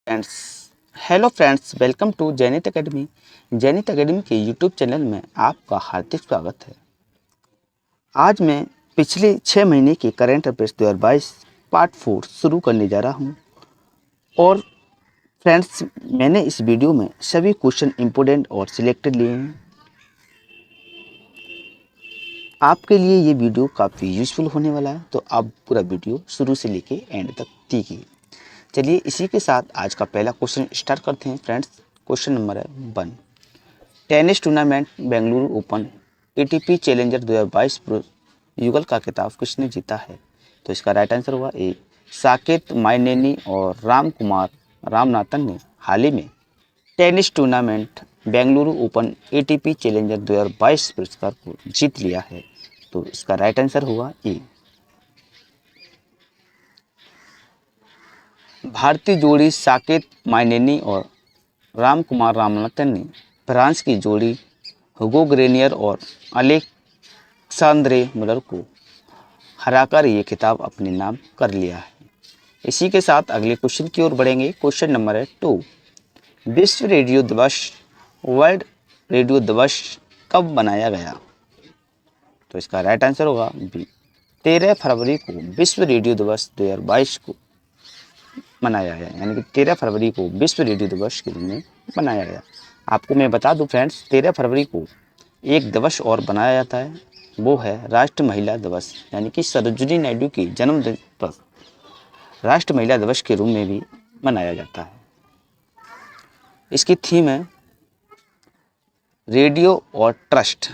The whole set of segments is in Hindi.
Friends hello friends, welcome to Jainit Academy. Jainit Academy के यूट्यूब चैनल में आपका हार्दिक स्वागत है। आज मैं पिछले 6 महीने के करंट अफेयर्स 2022 पार्ट 4 शुरू करने जा रहा हूं। और फ्रेंड्स, मैंने इस वीडियो में सभी क्वेश्चन इम्पोर्टेंट और सिलेक्टेड लिए हैं। आपके लिए ये वीडियो काफ़ी यूज़फुल होने वाला है, तो आप पूरा वीडियो शुरू से लेके एंड तक देखिए। चलिए इसी के साथ आज का पहला क्वेश्चन स्टार्ट करते हैं फ्रेंड्स। क्वेश्चन नंबर है 1। Tennis tournament Bengaluru open ATP challenger 2022 युगल का खिताब किसने जीता है? तो इसका राइट आंसर हुआ ए, साकेत माइनेनी और रामकुमार रामनाथन ने हाल ही में tennis tournament Bengaluru open ATP challenger 2022 पुरस्कार को जीत लिया है। तो इसका राइट आंसर हुआ ए। भारतीय जोड़ी साकेत माइनेनी और रामकुमार रामनाथन ने फ्रांस की जोड़ी हुगो ग्रेनियर और अलेक्सांद्रे मुलर को हराकर ये खिताब अपने नाम कर लिया है। इसी के साथ अगले क्वेश्चन की ओर बढ़ेंगे। क्वेश्चन नंबर है 2। विश्व रेडियो दिवस वर्ल्ड रेडियो दिवस कब मनाया गया? तो इसका राइट आंसर होगा बी, 13 फरवरी को विश्व रेडियो दिवस 2022 को मनाया गया, यानी कि 13 फरवरी को विश्व रेडियो दिवस के रूप में मनाया गया। आपको मैं बता दूं फ्रेंड्स, 13 फरवरी को एक दिवस और बनाया जाता है, वो है राष्ट्रीय महिला दिवस, यानी कि सरोजिनी नायडू की जन्मदिन पर राष्ट्रीय महिला दिवस के रूप में भी मनाया जाता है। इसकी थीम है रेडियो और ट्रस्ट।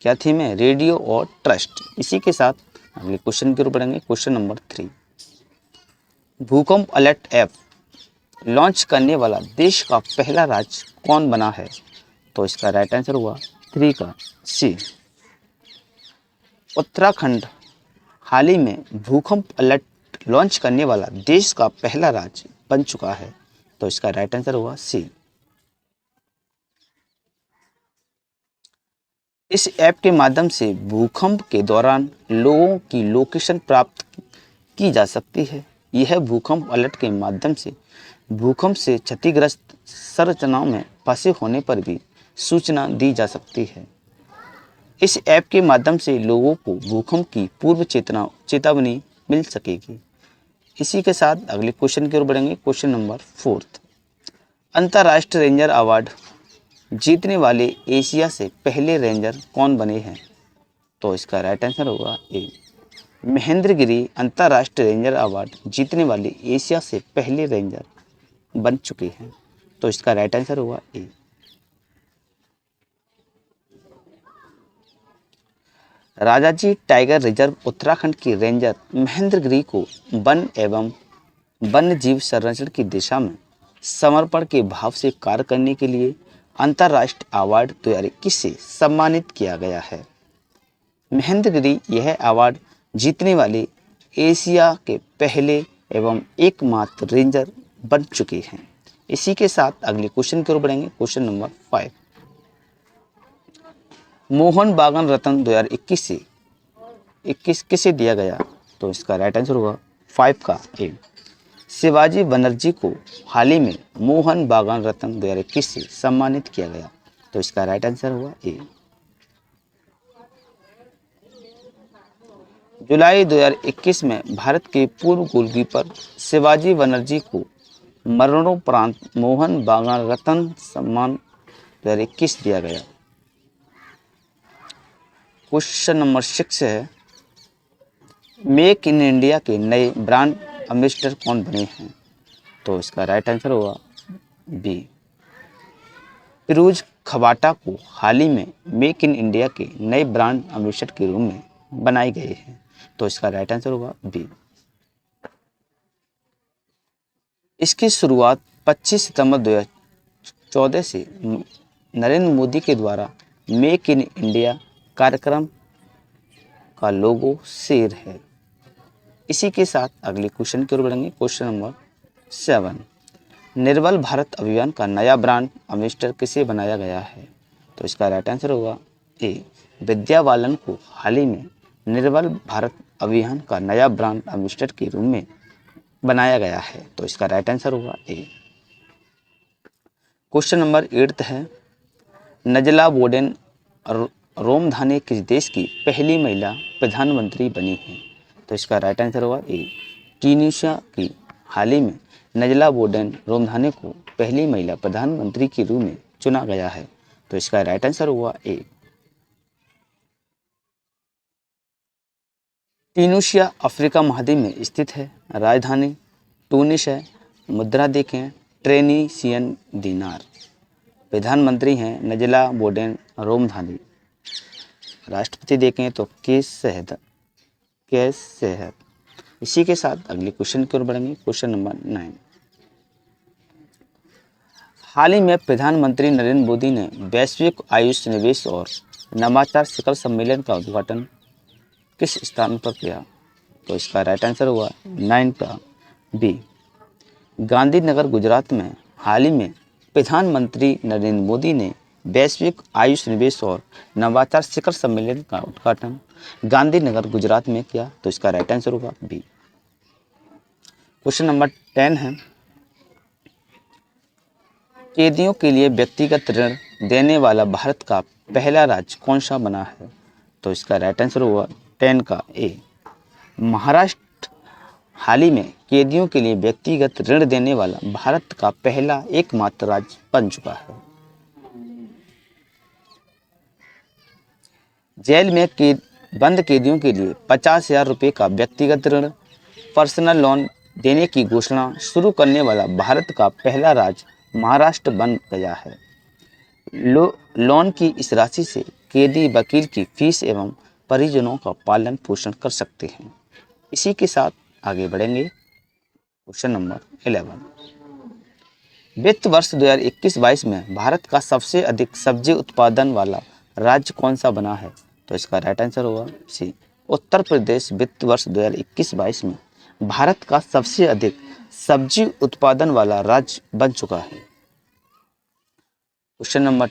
क्या थीम है? रेडियो और ट्रस्ट। इसी के साथ अगले क्वेश्चन की ओर बढ़ेंगे। Question number 3। भूकंप अलर्ट ऐप लॉन्च करने वाला देश का पहला राज्य कौन बना है? तो इसका राइट आंसर हुआ 3 का सी, उत्तराखंड हाल ही में भूकंप अलर्ट लॉन्च करने वाला देश का पहला राज्य बन चुका है। तो इसका राइट आंसर हुआ सी। इस ऐप के माध्यम से भूकंप के दौरान लोगों की लोकेशन प्राप्त की जा सकती है। यह भूकंप अलर्ट के माध्यम से भूकंप से क्षतिग्रस्त संरचनाओं में फंसे होने पर भी सूचना दी जा सकती है। इस ऐप के माध्यम से लोगों को भूकंप की पूर्व चेतावनी मिल सकेगी। इसी के साथ अगले क्वेश्चन की ओर बढ़ेंगे। Question number 4। अंतर्राष्ट्रीय रेंजर अवार्ड जीतने वाले एशिया से पहले रेंजर कौन बने हैं? तो इसका राइट आंसर होगा ए, महेंद्र गिरी अंतर्राष्ट्रीय रेंजर अवार्ड जीतने वाले एशिया से पहले रेंजर बन चुके हैं। तो इसका राइट आंसर होगा ए। राजाजी टाइगर रिजर्व उत्तराखंड की रेंजर महेंद्र गिरी को वन एवं वन्य जीव संरक्षण की दिशा में समर्पण के भाव से कार्य करने के लिए अंतर्राष्ट्रीय अवार्ड 2021 से सम्मानित किया गया है। महेंद्र गिरी यह अवार्ड जीतने वाले एशिया के पहले एवं एकमात्र रेंजर बन चुके हैं। इसी के साथ अगले क्वेश्चन की ओर बढ़ेंगे। Question number 5। मोहन बागान रत्न 2021 से 21 किसे दिया गया? तो इसका राइट आंसर होगा 5 का ए, शिवाजी बनर्जी को हाल ही में मोहन बागान रत्न 2021 से सम्मानित किया गया। तो इसका राइट आंसर हुआ ए। जुलाई 2021 में भारत के पूर्व गोलकीपर शिवाजी बनर्जी को मरणोपरांत मोहन बागान रत्न सम्मान 2021 दिया गया। क्वेश्चन नंबर 6 है, मेक इन इंडिया के नए ब्रांड एम्बेसडर कौन बने हैं? तो इसका राइट आंसर होगा बी, फिरोज खबाटा को हाल ही में मेक इन इंडिया के नए ब्रांड एम्बेसडर के रूप में बनाए गए हैं। तो इसका राइट आंसर होगा बी। इसकी शुरुआत 25 सितंबर 2014 से नरेंद्र मोदी के द्वारा मेक इन इंडिया कार्यक्रम का लोगो शेर है। इसी के साथ अगले क्वेश्चन की ओर बढ़ेंगे। Question number 7। निर्मल भारत अभियान का नया ब्रांड एम्बेसडर किसे बनाया गया है? तो इसका राइट आंसर होगा ए, विद्या बालन को हाल ही में निर्मल भारत अभियान का नया ब्रांड एम्बेसडर के रूप में बनाया गया है? तो इसका राइट आंसर होगा ए। क्वेश्चन नंबर 8 है, नजला बोर्डेन रोमधानी किस देश की पहली महिला प्रधानमंत्री बनी है? तो इसका राइट आंसर होगा ए, ट्यूनीशिया की। हाल ही में नजला बोर्डेन रोमधानी को पहली महिला प्रधानमंत्री के रूप में चुना गया है। तो इसका राइट आंसर हुआ ए। ट्यूनीशिया अफ्रीका महाद्वीप में स्थित है। राजधानी टूनिस है। मुद्रा देखें ट्रेनिशियन दीनार। प्रधानमंत्री हैं नजला बोर्डेन रोमधानी। राष्ट्रपति देखें तो केस सेहत। इसी के साथ अगले क्वेश्चन की ओर बढ़ेंगे। क्वेश्चन नंबर 9, हाल ही में प्रधानमंत्री नरेंद्र मोदी ने वैश्विक आयुष निवेश और नवाचार शिखर सम्मेलन का उद्घाटन किस स्थान पर किया? तो इसका राइट आंसर हुआ 9 का बी, गांधीनगर गुजरात में। हाल ही में प्रधानमंत्री नरेंद्र मोदी ने वैश्विक आयुष निवेश और नवाचार शिखर सम्मेलन का उद्घाटन गांधीनगर गुजरात में किया। तो इसका राइट आंसर होगा बी। क्वेश्चन नंबर 10 है, कैदियों के लिए व्यक्तिगत ऋण देने वाला भारत का पहला राज्य कौन सा बना है? तो इसका राइट आंसर होगा 10 का ए, महाराष्ट्र। हाल ही में कैदियों के लिए व्यक्तिगत ऋण देने वाला भारत का पहला एकमात्र राज्य बन चुका है। जेल में बंद कैदियों के लिए 50,000 रुपये का व्यक्तिगत ऋण पर्सनल लोन देने की घोषणा शुरू करने वाला भारत का पहला राज्य महाराष्ट्र बन गया है। लोन की इस राशि से कैदी वकील की फीस एवं परिजनों का पालन पोषण कर सकते हैं। इसी के साथ आगे बढ़ेंगे। क्वेश्चन नंबर 11, वित्त वर्ष 2021-22 में भारत का सबसे अधिक सब्जी उत्पादन वाला राज्य कौन सा बना है? तो इसका राइट आंसर होगा सी, उत्तर प्रदेश। वित्त वर्ष 2021-22 में भारत का सबसे अधिक सब्जी उत्पादन वाला राज्य बन चुका है। क्वेश्चन नंबर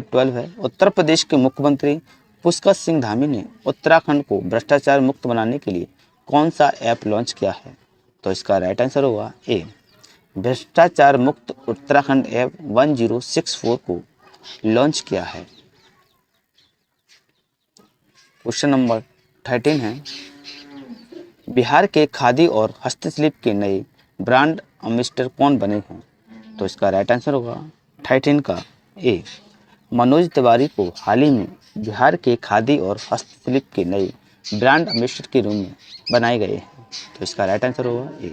12 है, उत्तर प्रदेश के मुख्यमंत्री पुष्कर सिंह धामी ने उत्तराखंड को भ्रष्टाचार मुक्त बनाने के लिए कौन सा ऐप लॉन्च किया है? तो इसका राइट आंसर होगा ए, भ्रष्टाचार मुक्त उत्तराखंड ऐप 1064 को लॉन्च किया है। क्वेश्चन नंबर 13 है, बिहार के खादी और हस्तशिल्प के नए ब्रांड एम्बेसडर कौन बने हैं? तो इसका राइट आंसर होगा 13 का ए, मनोज तिवारी को हाल ही में बिहार के खादी और हस्तशिल्प के नए ब्रांड एम्बेसडर के रूप में बनाए गए हैं। तो इसका राइट आंसर होगा ए।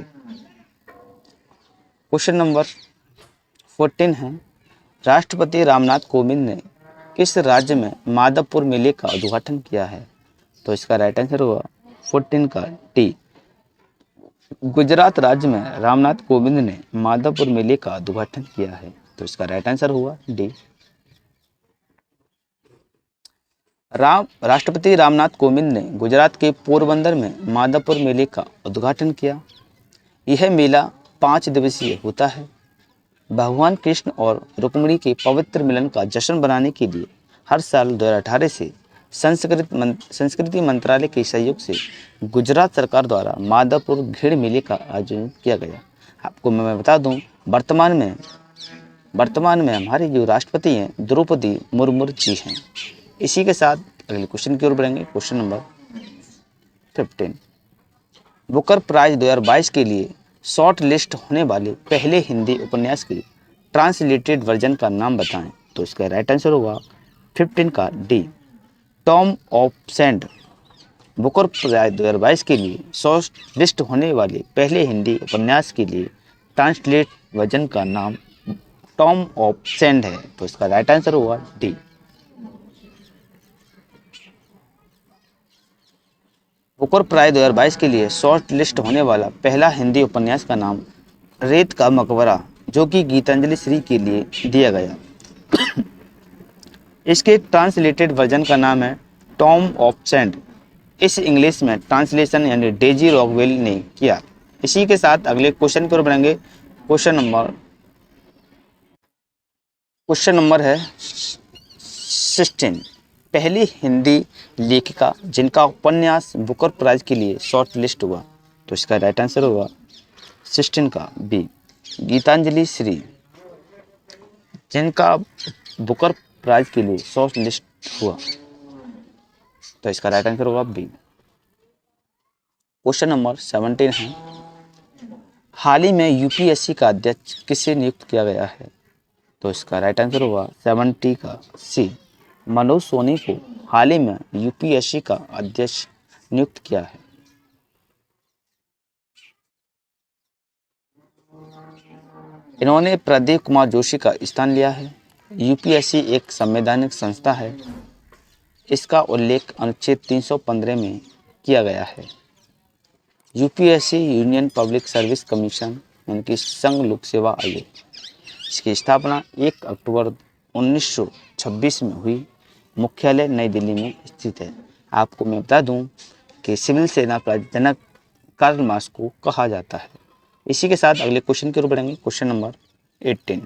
क्वेश्चन नंबर 14 है, राष्ट्रपति रामनाथ कोविंद ने किस राज्य में माधवपुर मेले का उद्घाटन किया है? तो इसका राइट आंसर होगा 14 का डी, गुजरात राज्य में रामनाथ कोविंद ने माधवपुर मेले का उद्घाटन किया है। तो इसका राइट आंसर हुआ डी। राष्ट्रपति रामनाथ कोविंद ने गुजरात के पोरबंदर में माधवपुर मेले का उद्घाटन किया। यह मेला 5 दिवसीय होता है। भगवान कृष्ण और रुक्मिणी के पवित्र मिलन का जश्न बनाने के लिए हर साल 2018 से संस्कृति मंत्रालय के सहयोग से गुजरात सरकार द्वारा माधवपुर घेड़ मेले का आयोजन किया गया। आपको मैं बता दूं, वर्तमान में हमारे जो राष्ट्रपति हैं द्रौपदी मुर्मू जी हैं। इसी के साथ अगले क्वेश्चन की ओर बढ़ेंगे। क्वेश्चन नंबर 15, बुकर प्राइज 2022 के लिए शॉर्ट लिस्ट होने वाले पहले हिंदी उपन्यास के ट्रांसलेटेड वर्जन का नाम बताएं। तो इसका राइट आंसर होगा 15 का D, Tomb of Sand. Booker Prize 2022 के लिए शॉर्ट लिस्ट होने वाले पहले हिंदी उपन्यास के लिए ट्रांसलेट वर्जन का नाम टॉम ऑफ सेंड है। तो इसका राइट आंसर होगा डी। बुकर प्राइज 2022 के लिए शॉर्ट लिस्ट होने वाला पहला हिंदी उपन्यास का नाम रेत का मकबरा, जो कि गीतांजलि श्री के लिए दिया गया। इसके ट्रांसलेटेड वर्जन का नाम है टॉम ऑफ सेंड। इस इंग्लिश में ट्रांसलेशन यानी डेजी रॉकवेल ने किया। इसी के साथ अगले क्वेश्चन की ओर बढ़ेंगे। क्वेश्चन नंबर है 16, पहली हिंदी लेखिका जिनका उपन्यास बुकर प्राइज के लिए शॉर्ट लिस्ट हुआ। तो इसका राइट आंसर होगा 16 का बी। गीतांजलि श्री, जिनका बुकर प्राइज के लिए शॉर्ट लिस्ट हुआ, तो इसका राइट आंसर होगा बी। क्वेश्चन नंबर 17 है, हाल ही में यूपीएससी का अध्यक्ष किसे नियुक्त किया गया है? तो इसका राइट आंसर होगा 70 का सी। मनोज सोनी को हाल ही में यूपीएससी का अध्यक्ष नियुक्त किया है। इन्होंने प्रदीप कुमार जोशी का स्थान लिया है। यूपीएससी एक संवैधानिक संस्था है। इसका उल्लेख अनुच्छेद 315 में किया गया है। UPSC union public service commission यानी कि संघ लोक सेवा आयोग, इसकी स्थापना 1 अक्टूबर 1926 में हुई। मुख्यालय नई दिल्ली में स्थित है। आपको मैं बता दूं कि सिविल सेना का जनक कार्ल मार्क्स को कहा जाता है। इसी के साथ अगले क्वेश्चन की ओर बढ़ेंगे। क्वेश्चन नंबर 18,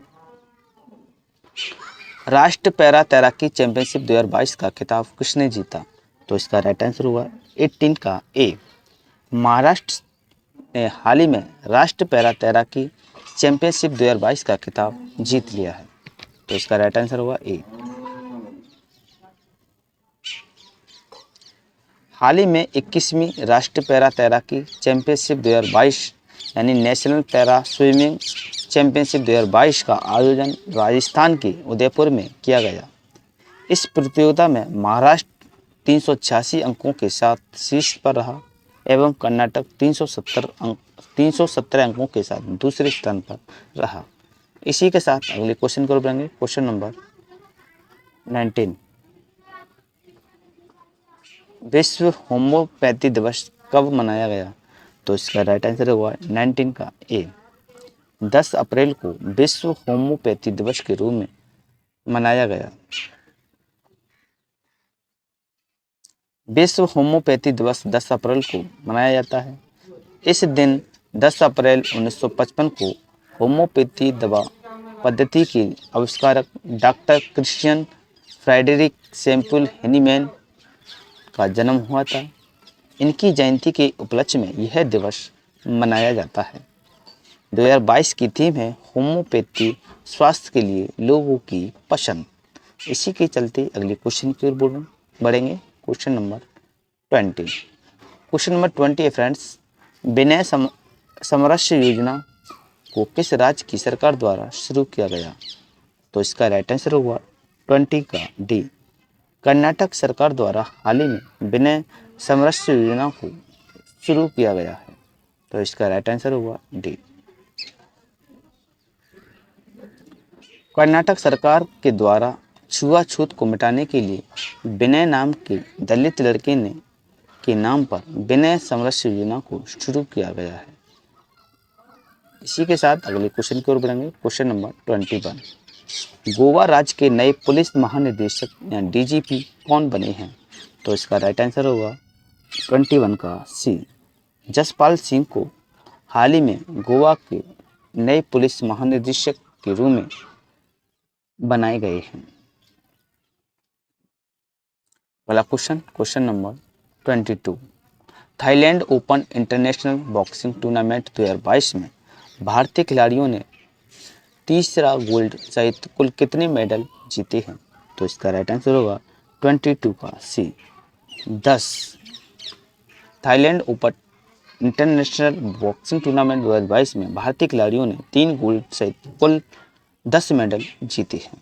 राष्ट्र पैरा तैराकी चैंपियनशिप 2022 का खिताब किसने जीता? तो इसका राइट आंसर हुआ 18 का ए। महाराष्ट्र ने हाल ही में राष्ट्र पैरा तैराकी चैंपियनशिप 2022 का खिताब जीत लिया है। तो इसका राइट आंसर होगा ए। हाल ही में 21वीं राष्ट्रीय पैरा तैराकी चैंपियनशिप 2022 यानी नेशनल पैरा स्विमिंग चैंपियनशिप 2022 का आयोजन राजस्थान के उदयपुर में किया गया। इस प्रतियोगिता में महाराष्ट्र 386 अंकों के साथ शीर्ष पर रहा एवं कर्नाटक 317 अंकों के साथ दूसरे स्थान पर रहा। इसी के साथ अगले क्वेश्चन को बढ़ेंगे। क्वेश्चन नंबर 19, विश्व होम्योपैथी दिवस कब मनाया गया? तो इसका राइट आंसर होगा 19 का ए। 10 अप्रैल को विश्व होम्योपैथी दिवस के रूप में मनाया गया। विश्व होम्योपैथी दिवस 10 अप्रैल को मनाया जाता है। इस दिन 10 अप्रैल 1955 को होम्योपैथी दवा पद्धति के आविष्कारक doctor Christian Friedrich Samuel Hahnemann का जन्म हुआ था। इनकी जयंती के उपलक्ष्य में यह दिवस मनाया जाता है। 2022 की थीम है होम्योपैथी स्वास्थ्य के लिए लोगों की पसंद। इसी के चलते अगले क्वेश्चन की ओर बढ़ेंगे। Question number 20। क्वेश्चन नंबर 20 है फ्रेंड्स, विनय समरस्य योजना को किस राज्य की सरकार द्वारा शुरू किया गया? तो इसका राइट आंसर होगा 20 का डी। कर्नाटक सरकार द्वारा हाल ही में विनय समरस्य योजना को शुरू किया गया है। तो इसका राइट आंसर होगा डी। कर्नाटक सरकार के द्वारा छुआछूत को मिटाने के लिए विनय नाम के दलित लड़के ने के नाम पर विनय समरस्य योजना को शुरू किया गया है। इसी के साथ अगले क्वेश्चन की ओर बढ़ेंगे। क्वेश्चन नंबर 21, गोवा राज्य के नए पुलिस महानिदेशक या डीजीपी कौन बने हैं? तो इसका राइट आंसर होगा 21 का सी। जसपाल सिंह को हाल ही में गोवा के नए पुलिस महानिदेशक के रूप में बनाए गए हैं। पहला question number 22, Thailand open international boxing tournament 2022 में भारतीय खिलाड़ियों ने तीसरा गोल्ड सहित कुल कितने मेडल जीते हैं? तो इसका राइट आंसर होगा 22 का सी 10। Thailand open international boxing tournament 2022 में भारतीय खिलाड़ियों ने 3 गोल्ड सहित कुल 10 मेडल जीते हैं।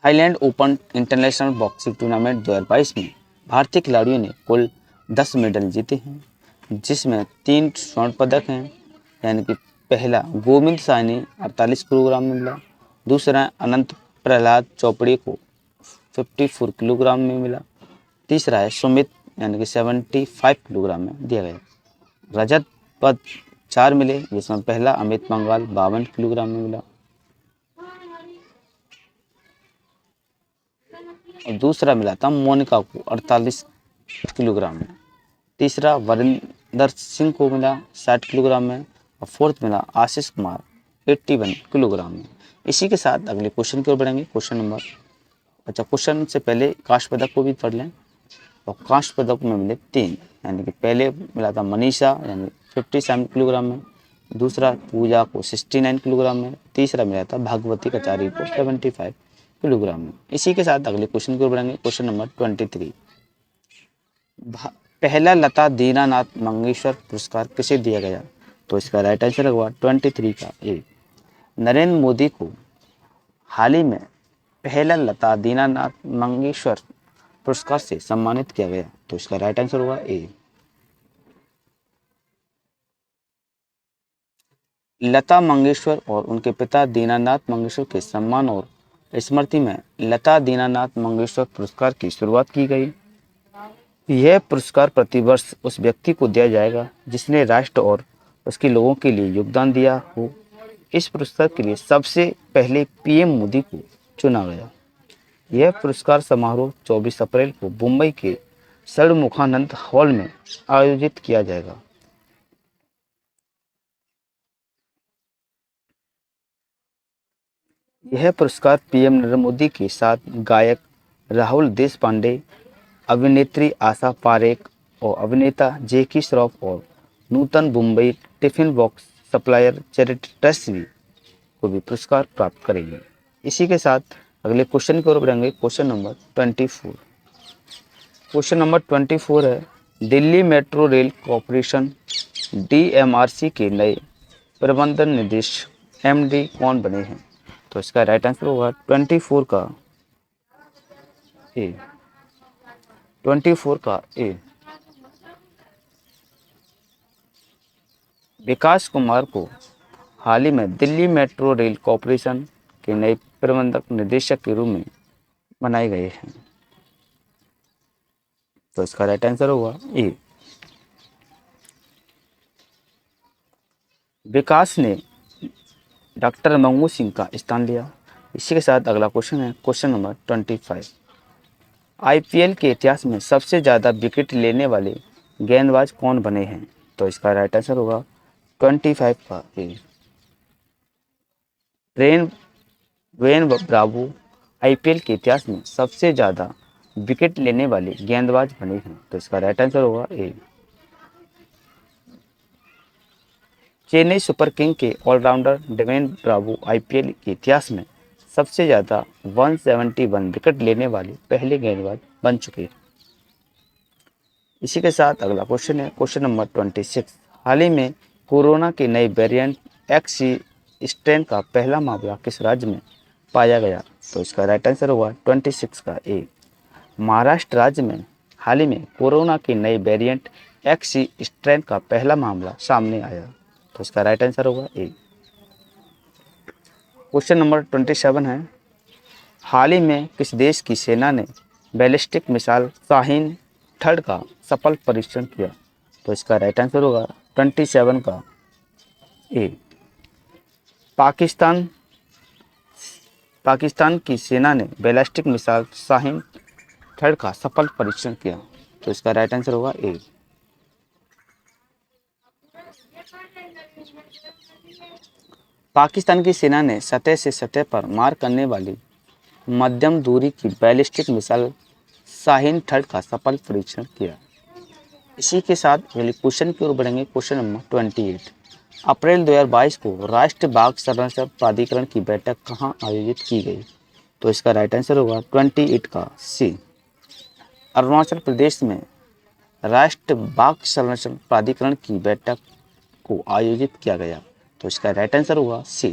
Thailand open international boxing tournament 2022 में भारतीय खिलाड़ियों ने कुल 10 मेडल जीते हैं, जिसमें 3 स्वर्ण पदक हैं। यानी कि पहला गोविंद साहनी 48 किलोग्राम में मिला, दूसरा अनंत प्रहलाद चौपड़े को 54 किलोग्राम में मिला, तीसरा है सुमित यानी कि 75 किलोग्राम में दिया गया। रजत पद 4 मिले, जिसमें पहला अमित पंघाल 52 किलोग्राम में मिला और दूसरा मिला था मोनिका को 48 किलोग्राम में, तीसरा वरिंदर सिंह को मिला 60 किलोग्राम में और फोर्थ मिला आशीष कुमार 81 किलोग्राम में। इसी के साथ अगले क्वेश्चन की ओर बढ़ेंगे। क्वेश्चन नंबर अच्छा, क्वेश्चन से पहले कांस्य पदक को भी पढ़ लें। और कांस्य पदक में मिले 3, यानी कि पहले मिला था मनीषा यानी 57 किलोग्राम में, दूसरा पूजा को 69 किलोग्राम में, तीसरा मिला था भागवती कचारी को 75 किलोग्राम में। इसी के साथ अगले क्वेश्चन की ओर बढ़ेंगे। क्वेश्चन नंबर 23, पहला लता दीनानाथ मंगेशकर पुरस्कार किसे दिया गया? तो इसका राइट आंसर होगा 23 का ए, नरेंद्र मोदी को हाल ही में पहला लता दीनानाथ मंगेशकर पुरस्कार से सम्मानित किया गया। तो इसका राइट आंसर होगा ए। लता मंगेशकर और उनके पिता दीनानाथ मंगेशकर के सम्मान और स्मृति में लता दीनानाथ मंगेशकर पुरस्कार की शुरुआत की गई। यह पुरस्कार प्रतिवर्ष उस व्यक्ति को दिया जाएगा जिसने राष्ट्र और उसके लोगों के लिए योगदान दिया हो। इस पुरस्कार के लिए सबसे पहले पीएम मोदी को चुना गया। यह पुरस्कार समारोह 24 अप्रैल को मुंबई के षणमुखानंद हॉल में आयोजित किया जाएगा। यह पुरस्कार पीएम नरेंद्र मोदी के साथ गायक राहुल देशपांडे, अभिनेत्री आशा पारेख और अभिनेता जैकी श्रॉफ और Nutan Mumbai tiffin box supplier charity trust को भी पुरस्कार प्राप्त करेगी। इसी के साथ अगले क्वेश्चन की ओर बढ़ेंगे। Question number 24। क्वेश्चन नंबर 24 है, Delhi metro rail corporation DMRC के नए प्रबंधन निदेशक एमडी कौन बने हैं? तो इसका राइट आंसर होगा 24 का ए, 24 का ए, विकास कुमार को हाल ही में दिल्ली मेट्रो रेल कॉरपोरेशन के नए प्रबंधक निदेशक के रूप में बनाए गए हैं। तो इसका राइट आंसर होगा ए। विकास ने डॉक्टर मंगू सिंह का स्थान लिया। इसी के साथ अगला क्वेश्चन है क्वेश्चन नंबर 25। आईपीएल के इतिहास में सबसे ज़्यादा विकेट लेने वाले गेंदबाज कौन बने हैं? तो इसका राइट आंसर होगा 25 का ए, वेन ब्रावो आईपीएल के इतिहास में सबसे ज़्यादा विकेट लेने वाले गेंदबाज बने हैं। तो इसका राइट आंसर होगा ए। चेन्नई सुपर किंग के ऑलराउंडर डेवेन ब्रावो आईपीएल के इतिहास में सबसे ज़्यादा 171 विकेट लेने वाले पहले गेंदबाज बन चुके हैं। इसी के साथ अगला क्वेश्चन है क्वेश्चन नंबर 26। हाल ही में कोरोना के नए वेरिएंट एक्सी स्ट्रेन का पहला मामला किस राज्य में पाया गया? तो इसका राइट आंसर होगा 26 का ए, महाराष्ट्र राज्य में हाल ही में कोरोना के नए वेरिएंट एक्सी स्ट्रेन का पहला मामला सामने आया। तो इसका राइट आंसर होगा ए। क्वेश्चन नंबर 27 है, हाल ही में किस देश की सेना ने बैलिस्टिक मिसाइल शाहीन थर्ड का सफल परीक्षण किया? तो इसका राइट आंसर होगा 27 का ए, पाकिस्तान की सेना ने बैलिस्टिक मिसाइल शाहीन थर्ड का सफल परीक्षण किया। तो इसका राइट आंसर होगा ए। पाकिस्तान की सेना ने सतह से सतह पर मार करने वाली मध्यम दूरी की बैलिस्टिक मिसाइल शाहीन थर्ड का सफल परीक्षण किया। इसी के साथ अगले क्वेश्चन की ओर बढ़ेंगे। Question number 28। अप्रैल 2022 को राष्ट्रीय बाघ संरक्षण प्राधिकरण की बैठक कहाँ आयोजित की गई? तो इसका राइट आंसर होगा 28 का सी, अरुणाचल प्रदेश में राष्ट्रीय बाघ संरक्षण प्राधिकरण की बैठक को आयोजित किया गया। तो इसका राइट आंसर होगा सी।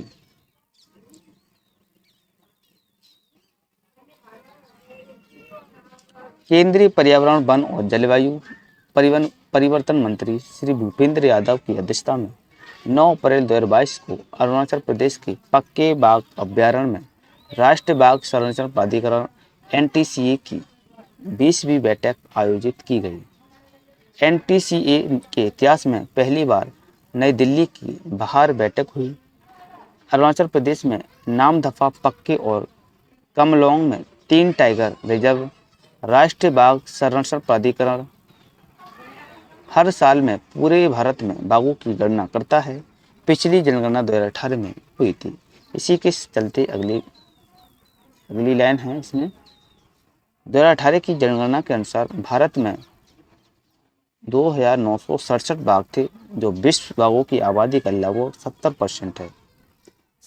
केंद्रीय पर्यावरण वन और जलवायु परिवर्तन मंत्री श्री भूपेंद्र यादव की अध्यक्षता में 9 अप्रैल 2022 को अरुणाचल प्रदेश के पक्के बाघ अभ्यारण्य में राष्ट्रीय बाघ संरक्षण प्राधिकरण एनटीसीए की 20वीं बैठक आयोजित की गई। एनटीसीए के इतिहास में पहली बार नई दिल्ली की बाहर बैठक हुई। अरुणाचल प्रदेश में नामदफा, पक्के और कमलोंग में 3 टाइगर रिजर्व। राष्ट्रीय बाघ संरक्षण प्राधिकरण हर साल में पूरे भारत में बाघों की गणना करता है। पिछली जनगणना 2018 में हुई थी। इसी के चलते अगली लाइन है इसमें, 2018 की जनगणना के अनुसार भारत में 2,967 बाघ थे, जो विश्व बाघों की आबादी का लगभग 70% है।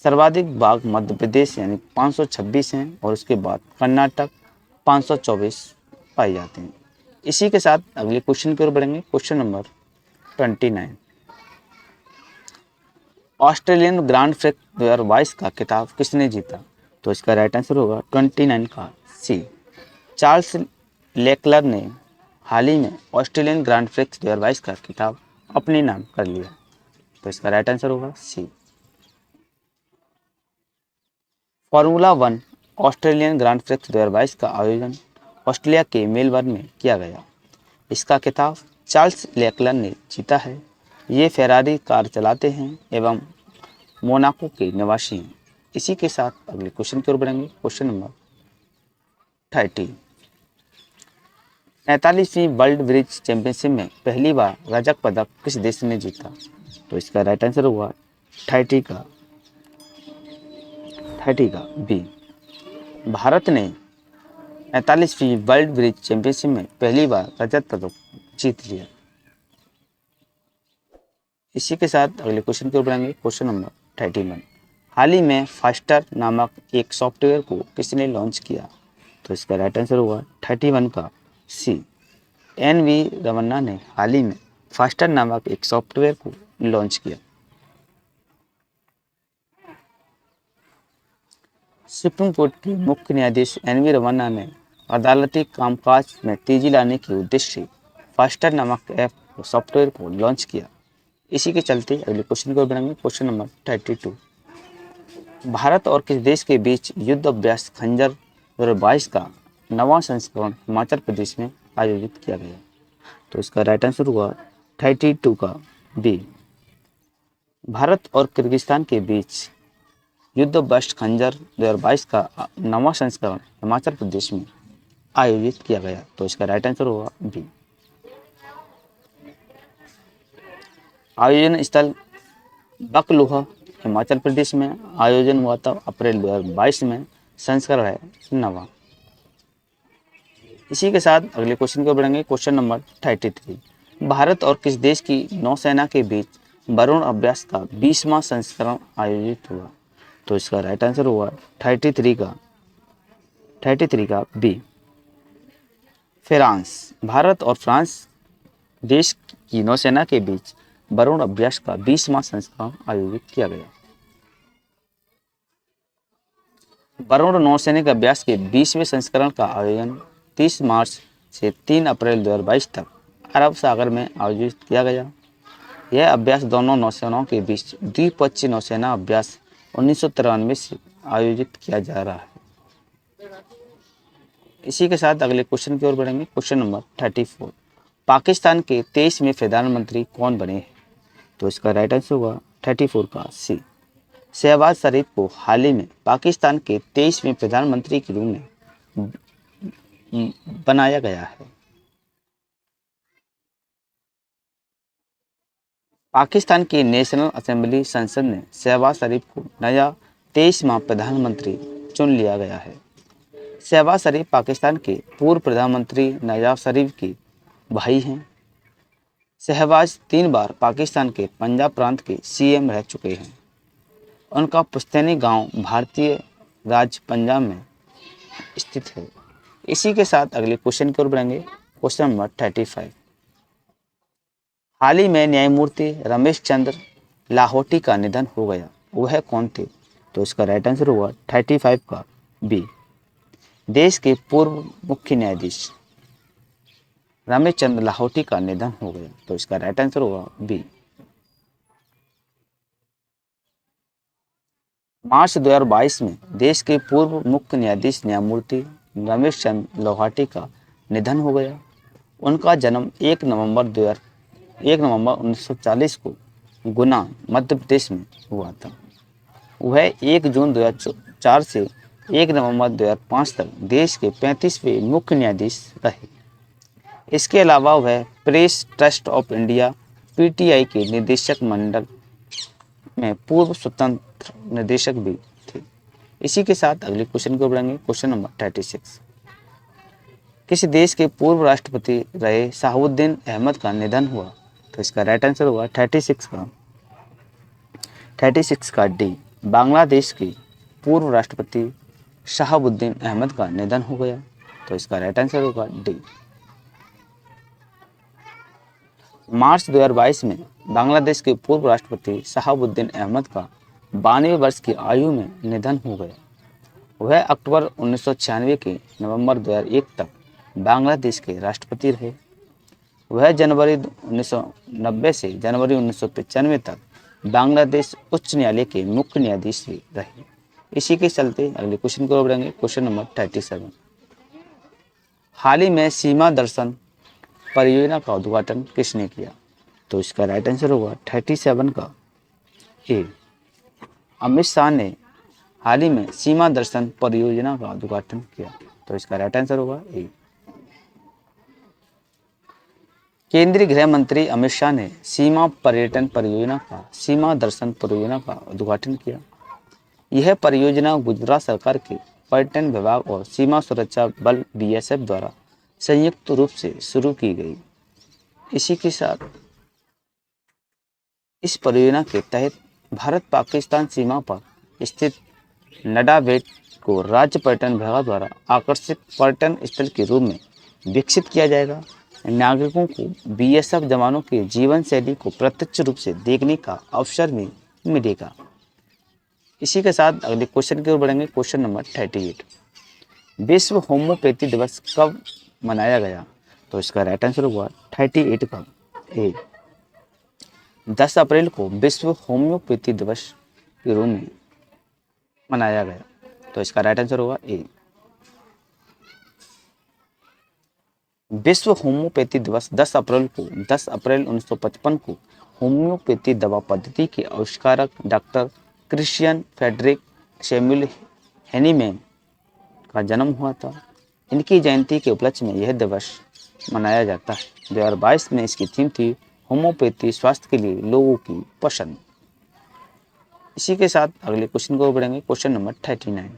सर्वाधिक बाघ मध्य प्रदेश यानी 526 हैं और उसके बाद कर्नाटक 524 पाए जाते हैं। इसी के साथ अगले क्वेश्चन की ओर बढ़ेंगे। Question number 29। Australian grand prix 2022 का खिताब किसने जीता? तो इसका राइट आंसर होगा 29 का सी। चार्ल्स लेक्लर ने हाल ही में ऑस्ट्रेलियन ग्रांड प्रिक्स 2022 का खिताब अपने नाम कर लिया। तो इसका राइट आंसर होगा सी। फार्मूला 1 ऑस्ट्रेलियन ग्रांड प्रिक्स 2022 का आयोजन ऑस्ट्रेलिया के मेलबर्न में किया गया। इसका खिताब चार्ल्स लेक्लर ने जीता है। ये फेरारी कार चलाते हैं एवं मोनाको के निवासी हैं। इसी के साथ अगले क्वेश्चन की ओर बढ़ेंगे। Question number 30। 43वीं वर्ल्ड ब्रिज चैंपियनशिप में पहली बार रजत पदक किस देश ने जीता? तो इसका राइट आंसर होगा 30 का बी। भारत ने 45वीं वर्ल्ड ब्रिज चैंपियनशिप में पहली बार रजत पदक जीत लिया। इसी के साथ अगले क्वेश्चन की ओर बढ़ेंगे। Question number 31। हाल ही में फास्टर नामक एक सॉफ्टवेयर को किसने लॉन्च किया? तो इसका राइट आंसर होगा 31 का सी। एन.वी. रमन्ना ने हाल ही में फास्टर नामक एक सॉफ्टवेयर को लॉन्च किया। सुप्रीम कोर्ट के मुख्य न्यायाधीश एन.वी. रमन्ना ने अदालती कामकाज में तेजी लाने के उद्देश्य से फास्टर नामक ऐप सॉफ्टवेयर को लॉन्च किया। इसी के चलते अगले क्वेश्चन को बढ़ेंगे। Question number 32। भारत और किस देश के बीच युद्ध अभ्यास खंजर 2022 का 9वां संस्करण हिमाचल प्रदेश में आयोजित किया गया? तो इसका राइट आंसर हुआ 32 का बी। भारत और किर्गिस्तान के बीच युद्ध अभ्यास खंजर 2022 का 9वां संस्करण हिमाचल प्रदेश में आयोजित किया गया। तो इसका राइट आंसर होगा बी। आयोजन स्थल बकलोहा हिमाचल प्रदेश में आयोजन हुआ था अप्रैल 2022 में। संस्करण है 9वां। इसी के साथ अगले क्वेश्चन को बढ़ेंगे। Question number 33। भारत और किस देश की नौसेना के बीच वरुण अभ्यास का 20वां संस्करण आयोजित हुआ? तो इसका राइट आंसर होगा 33 का बी। फ्रांस। भारत और फ्रांस देश की नौसेना के बीच वरुण अभ्यास का 20वां संस्करण आयोजित किया गया। वरुण नौसैनिक अभ्यास के 20वें संस्करण का आयोजन 30 मार्च से 3 अप्रैल 2022 तक अरब सागर में आयोजित किया गया। यह अभ्यास दोनों नौसेनाओं के बीच द्विपक्षीय नौसेना अभ्यास 1993 से आयोजित किया जा रहा है। इसी के साथ अगले क्वेश्चन की ओर बढ़ेंगे। Question number 34। पाकिस्तान के 23वें प्रधानमंत्री कौन बने हैं? तो इसका राइट आंसर होगा 34 का सी। शहबाज शरीफ को हाल ही में पाकिस्तान के 23वें प्रधानमंत्री के रूप में बनाया गया है। पाकिस्तान की नेशनल असेंबली संसद ने शहबाज शरीफ को नया 23वां प्रधानमंत्री चुन लिया गया है। शहबाज शरीफ पाकिस्तान के पूर्व प्रधानमंत्री नवाज शरीफ के भाई हैं। शहबाज 3 बार पाकिस्तान के पंजाब प्रांत के सीएम रह चुके हैं। उनका पुश्तैनी गांव भारतीय राज्य पंजाब में स्थित है। इसी के साथ अगले क्वेश्चन की ओर बढ़ेंगे। Question number 35। हाल ही में न्यायमूर्ति रमेश चंद्र लाहौटी का निधन हो गया। वह कौन थे? तो इसका राइट आंसर होगा 35 का बी। देश के पूर्व मुख्य न्यायाधीश रमेश चंद्र लाहौटी का निधन हो गया। तो इसका राइट आंसर होगा बी। मार्च 2022 में देश के पूर्व मुख्य न्यायाधीश न्यायमूर्ति रमेश चंद्र लाहौटी का निधन हो गया। उनका जन्म 1 नवंबर 1940 को गुना मध्य प्रदेश में हुआ था। वह 1 जून 2004 से 1 नवंबर 2005 तक देश के 35वें मुख्य न्यायाधीश रहे। इसके अलावा वह press trust of India PTI के निदेशक मंडल में पूर्व स्वतंत्र निदेशक भी थे। इसी के साथ अगले क्वेश्चन को बढ़ेंगे। Question number 36। किस देश के पूर्व राष्ट्रपति रहे शहाबुद्दीन अहमद का निधन हुआ? तो इसका राइट आंसर होगा 36 का डी। बांग्लादेश के पूर्व राष्ट्रपति शहाबुद्दीन अहमद का निधन हो गया। तो इसका राइट आंसर होगा डी। मार्च 2022 में बांग्लादेश के पूर्व राष्ट्रपति शहाबुद्दीन अहमद का 92 वर्ष की आयु में निधन हो गया। वह अक्टूबर 1996 के नवंबर 2001 तक बांग्लादेश के राष्ट्रपति रहे। वह जनवरी 1990 से जनवरी 1995 तक बांग्लादेश उच्च न्यायालय के मुख्य न्यायाधीश भी रहे। इसी के चलते अगले क्वेश्चन को बढ़ेंगे, क्वेश्चन नंबर 37। हाल ही में सीमा दर्शन परियोजना का उद्घाटन किसने किया? तो इसका राइट आंसर होगा 37 का ए। अमित शाह ने हाल ही में सीमा दर्शन परियोजना का उद्घाटन किया। तो इसका राइट आंसर होगा ए। केंद्रीय गृह मंत्री अमित शाह ने सीमा पर्यटन परियोजना सीमा दर्शन परियोजना का उद्घाटन किया। यह परियोजना गुजरात सरकार के पर्यटन विभाग और सीमा सुरक्षा बल बीएसएफ द्वारा संयुक्त रूप से शुरू की गई। इसी के साथ इस परियोजना के तहत भारत पाकिस्तान सीमा पर स्थित नडा बेट को राज्य पर्यटन विभाग द्वारा आकर्षक पर्यटन स्थल के रूप में विकसित किया जाएगा। नागरिकों को बीएसएफ जवानों के जीवन शैली को प्रत्यक्ष रूप से देखने का अवसर भी मिलेगा। इसी के साथ अगले क्वेश्चन की ओर बढ़ेंगे, क्वेश्चन नंबर 38। विश्व होम्योपैथी दिवस कब मनाया गया? तो इसका राइट आंसर होगा 38 का ए। 10 अप्रैल को विश्व होम्योपैथी दिवस के रूप में मनाया गया। तो इसका राइट आंसर होगा ए। विश्व होम्योपैथी दिवस 10 अप्रैल 1955 को होम्योपैथी दवा पद्धति के आविष्कारक doctor Christian Friedrich Samuel Hahnemann का जन्म हुआ था। इनकी जयंती के उपलक्ष्य में यह दिवस मनाया जाता है। 2022 में इसकी थीम थी होम्योपैथी स्वास्थ्य के लिए लोगों की पसंद। इसी के साथ अगले क्वेश्चन को बढ़ेंगे, क्वेश्चन नंबर 39।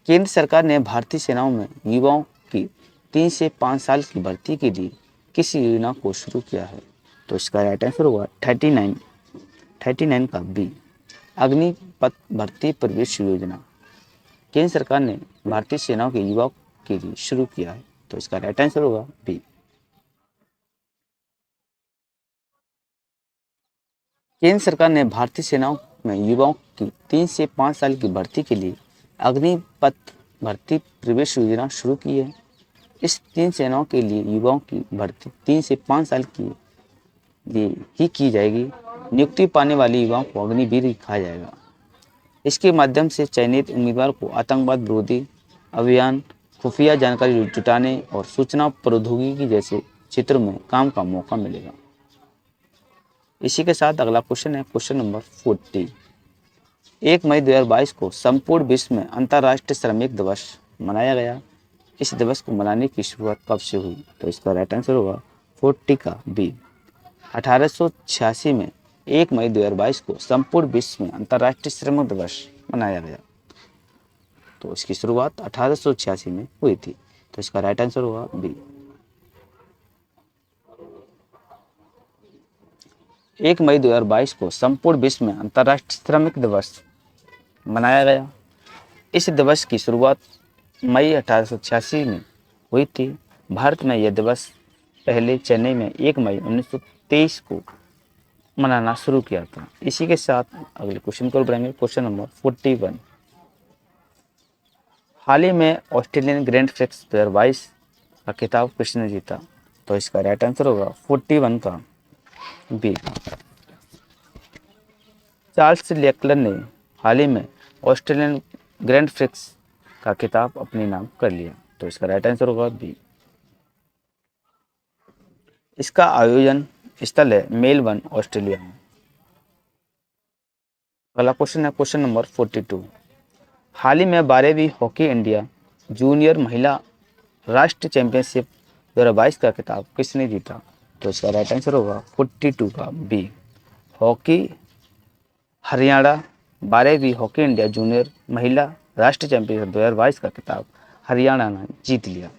केंद्र सरकार ने भारतीय सेनाओं में युवाओं की 3 से 5 साल की भर्ती के लिए किस योजना को शुरू किया है? तो इसका राइट आंसर होगा 39 का बी। अग्निपथ भर्ती प्रवेश योजना केंद्र सरकार ने भारतीय सेनाओं के युवाओं के लिए शुरू किया है। तो इसका राइट आंसर होगा बी। केंद्र सरकार ने भारतीय सेनाओं में युवाओं की 3 से 5 साल की भर्ती के लिए अग्निपथ भर्ती प्रवेश योजना शुरू की है। इस 3 सेनाओं के लिए युवाओं की भर्ती 3 से 5 साल के लिए ही की जाएगी। नियुक्ति पाने वाले युवाओं को अग्निवीर कहा जाएगा। इसके माध्यम से चयनित उम्मीदवार को आतंकवाद विरोधी अभियान, खुफिया जानकारी जुटाने और सूचना प्रौद्योगिकी जैसे क्षेत्रों में काम का मौका मिलेगा। इसी के साथ अगला क्वेश्चन है, क्वेश्चन नंबर 40। 1 मई 2022 को संपूर्ण विश्व में अंतर्राष्ट्रीय श्रमिक दिवस मनाया गया। इस दिवस को मनाने की शुरुआत कब से हुई? तो इसका राइट आंसर होगा 40 का बी। 1886 में 1 मई 2022 को संपूर्ण विश्व में अंतर्राष्ट्रीय श्रमिक दिवस मनाया गया। तो इसकी शुरुआत 1886 में हुई थी। तो इसका राइट आंसर होगा बी। 1 मई 2022 को संपूर्ण विश्व में अंतर्राष्ट्रीय श्रमिक दिवस मनाया गया। इस दिवस की शुरुआत मई 1886 में हुई थी। भारत में यह दिवस पहले चेन्नई में 1 मई 1923 को मनाना शुरू किया था। इसी के साथ अगले क्वेश्चन को बढ़ेंगे, क्वेश्चन नंबर 41। हाल ही में ऑस्ट्रेलियन ग्रैंड प्रिक्स 2022 का खिताब किसने जीता? तो इसका राइट आंसर होगा 41 का बी। चार्ल्स लेक्लर ने हाल ही में ऑस्ट्रेलियन ग्रैंड प्रिक्स का खिताब अपने नाम कर लिया। तो इसका राइट आंसर होगा बी। इसका आयोजन स्थल है मेलबर्न, ऑस्ट्रेलिया में। अगला क्वेश्चन है, क्वेश्चन नंबर 42। हाल ही में 12वीं हॉकी इंडिया जूनियर महिला राष्ट्रीय चैंपियनशिप 2022 का खिताब किसने जीता? तो इसका राइट आंसर होगा 42 का बी। हॉकी हरियाणा 12वीं हॉकी इंडिया जूनियर महिला राष्ट्रीय चैंपियनशिप 2022 का खिताब हरियाणा ने जीत लिया।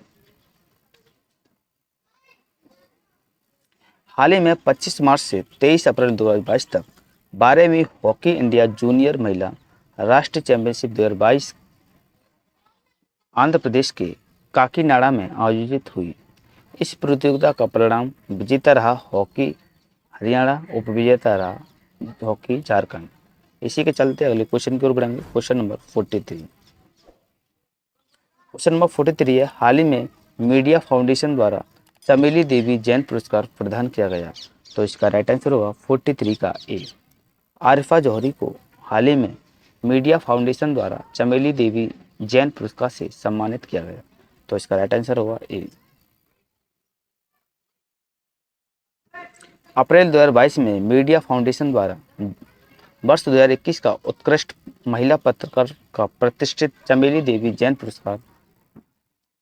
हाल ही में 25 मार्च से 23 अप्रैल 2022 तक 12वीं हॉकी इंडिया जूनियर महिला राष्ट्रीय चैंपियनशिप 2022 आंध्र प्रदेश के काकीनाडा में आयोजित हुई। इस प्रतियोगिता का परिणाम विजेता रहा हॉकी हरियाणा, उपविजेता रहा हॉकी झारखंड। इसी के चलते अगले क्वेश्चन की ओर बढ़ेंगे। Question number 43। क्वेश्चन नंबर 43 है, हाल ही में मीडिया फाउंडेशन द्वारा चमेली देवी जैन पुरस्कार प्रदान किया गया। तो इसका राइट आंसर होगा 43 का ए। आरिफा जौहरी को हाल ही में मीडिया फाउंडेशन द्वारा चमेली देवी जैन पुरस्कार से सम्मानित किया गया। तो इसका राइट आंसर होगा ए। अप्रैल 2022 में मीडिया फाउंडेशन द्वारा वर्ष 2021 का उत्कृष्ट महिला पत्रकार का प्रतिष्ठित चमेली देवी जैन पुरस्कार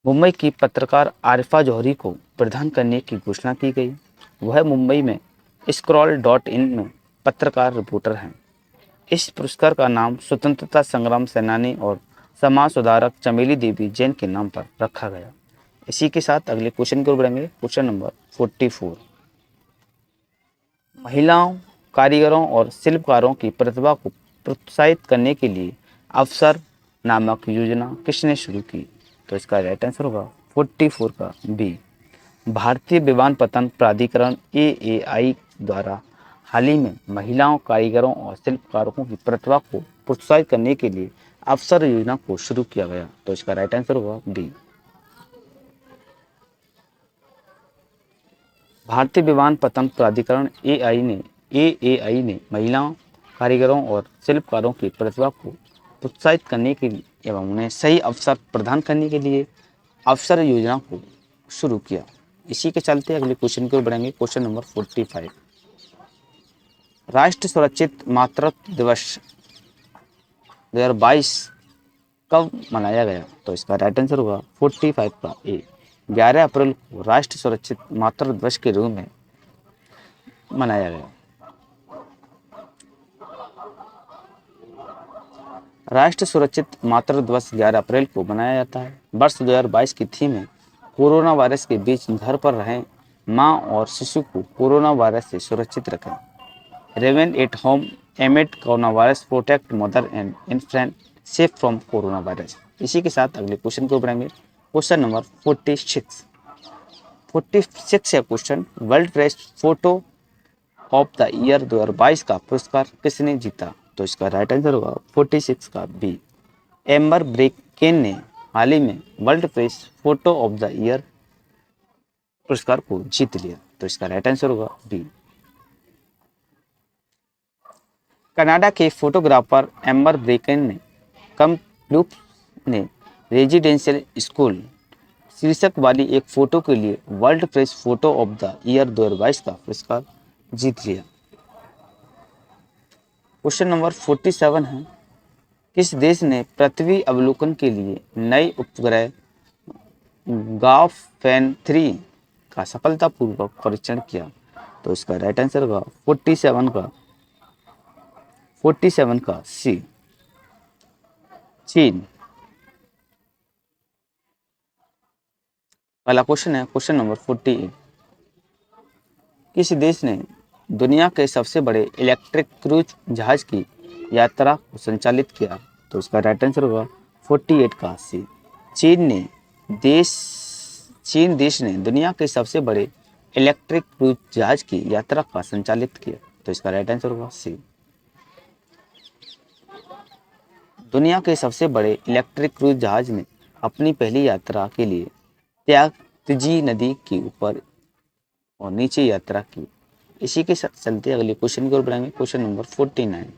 मुंबई की पत्रकार आरिफा जौहरी को प्रदान करने की घोषणा की गई। वह मुंबई में स्क्रॉल.इन में पत्रकार रिपोर्टर हैं। इस पुरस्कार का नाम स्वतंत्रता संग्राम सेनानी और समाज सुधारक चमेली देवी जैन के नाम पर रखा गया। इसी के साथ अगले क्वेश्चन की ओर बढ़ेंगे। Question number 44। महिलाओं, कारीगरों और शिल्पकारों की प्रतिभा को प्रोत्साहित करने के लिए अवसर नामक योजना किसने शुरू की। तो इसका राइट आंसर होगा 44 का बी। भारतीय विमानपत्तन प्राधिकरण AAI द्वारा हाल ही में महिलाओं, कारीगरों और शिल्पकारों की प्रतिभा को प्रोत्साहित करने के लिए अवसर योजना को शुरू किया गया। तो इसका राइट आंसर होगा बी। भारतीय विमानपत्तन प्राधिकरण AAI ने महिलाओं, कारीगरों और शिल्पकारों की प्रतिभा को प्रोत्साहित करने के लिए एवं उन्हें सही अवसर प्रदान करने के लिए अवसर योजना को शुरू किया। इसी के चलते अगले क्वेश्चन की ओर बढ़ेंगे। Question number 45। राष्ट्रीय सुरक्षित मातृत्व दिवस 2022 कब मनाया गया। तो इसका राइट आंसर होगा 45 का ए। 11 अप्रैल को राष्ट्रीय सुरक्षित मातृत्व दिवस के रूप में मनाया गया। राष्ट्रीय सुरक्षित मातृत्व दिवस 11 अप्रैल को मनाया जाता है। वर्ष 2022 की थीम है कोरोना वायरस के बीच घर पर रहें, मां और शिशु को कोरोना वायरस से सुरक्षित रखें। Remain at home एमिड corona virus, protect mother and infant safe from corona virus. इसी के साथ अगले क्वेश्चन को बढ़ेंगे। Question number 46। 46 है question, world press photo of the year 2022 का पुरस्कार किसने जीता। तो इसका राइट आंसर होगा 46 का बी। एम्बर ब्रेकेन ने हाल ही में world press photo of the year पुरस्कार को जीत लिया। तो इसका राइट आंसर होगा बी। कनाडा के फोटोग्राफर एम्बर ब्रेकेन ने कम्प्लूप्स ने रेजिडेंशियल स्कूल शीर्षक वाली एक फोटो के लिए world press photo of the year 2022 का पुरस्कार जीत लिया। क्वेश्चन नंबर 47 है, किस देश ने पृथ्वी अवलोकन के लिए नए उपग्रह गाओफैन 3 का सफलतापूर्वक परीक्षण किया। तो इसका राइट आंसर होगा 47 का सी, चीन। पहला क्वेश्चन है क्वेश्चन नंबर 48। किस देश ने दुनिया के सबसे बड़े इलेक्ट्रिक क्रूज जहाज की यात्रा को संचालित किया। तो इसका राइट आंसर होगा 48 का सी, चीन देश ने दुनिया के सबसे बड़े इलेक्ट्रिक क्रूज जहाज की यात्रा का संचालित किया। तो इसका राइट आंसर होगा सी। दुनिया के सबसे बड़े इलेक्ट्रिक क्रूज जहाज ने अपनी पहली यात्रा के लिए त्यागजी नदी के ऊपर और नीचे यात्रा की। इसी के साथ चलते अगले क्वेश्चन की ओर बढ़ेंगे। Question number 49।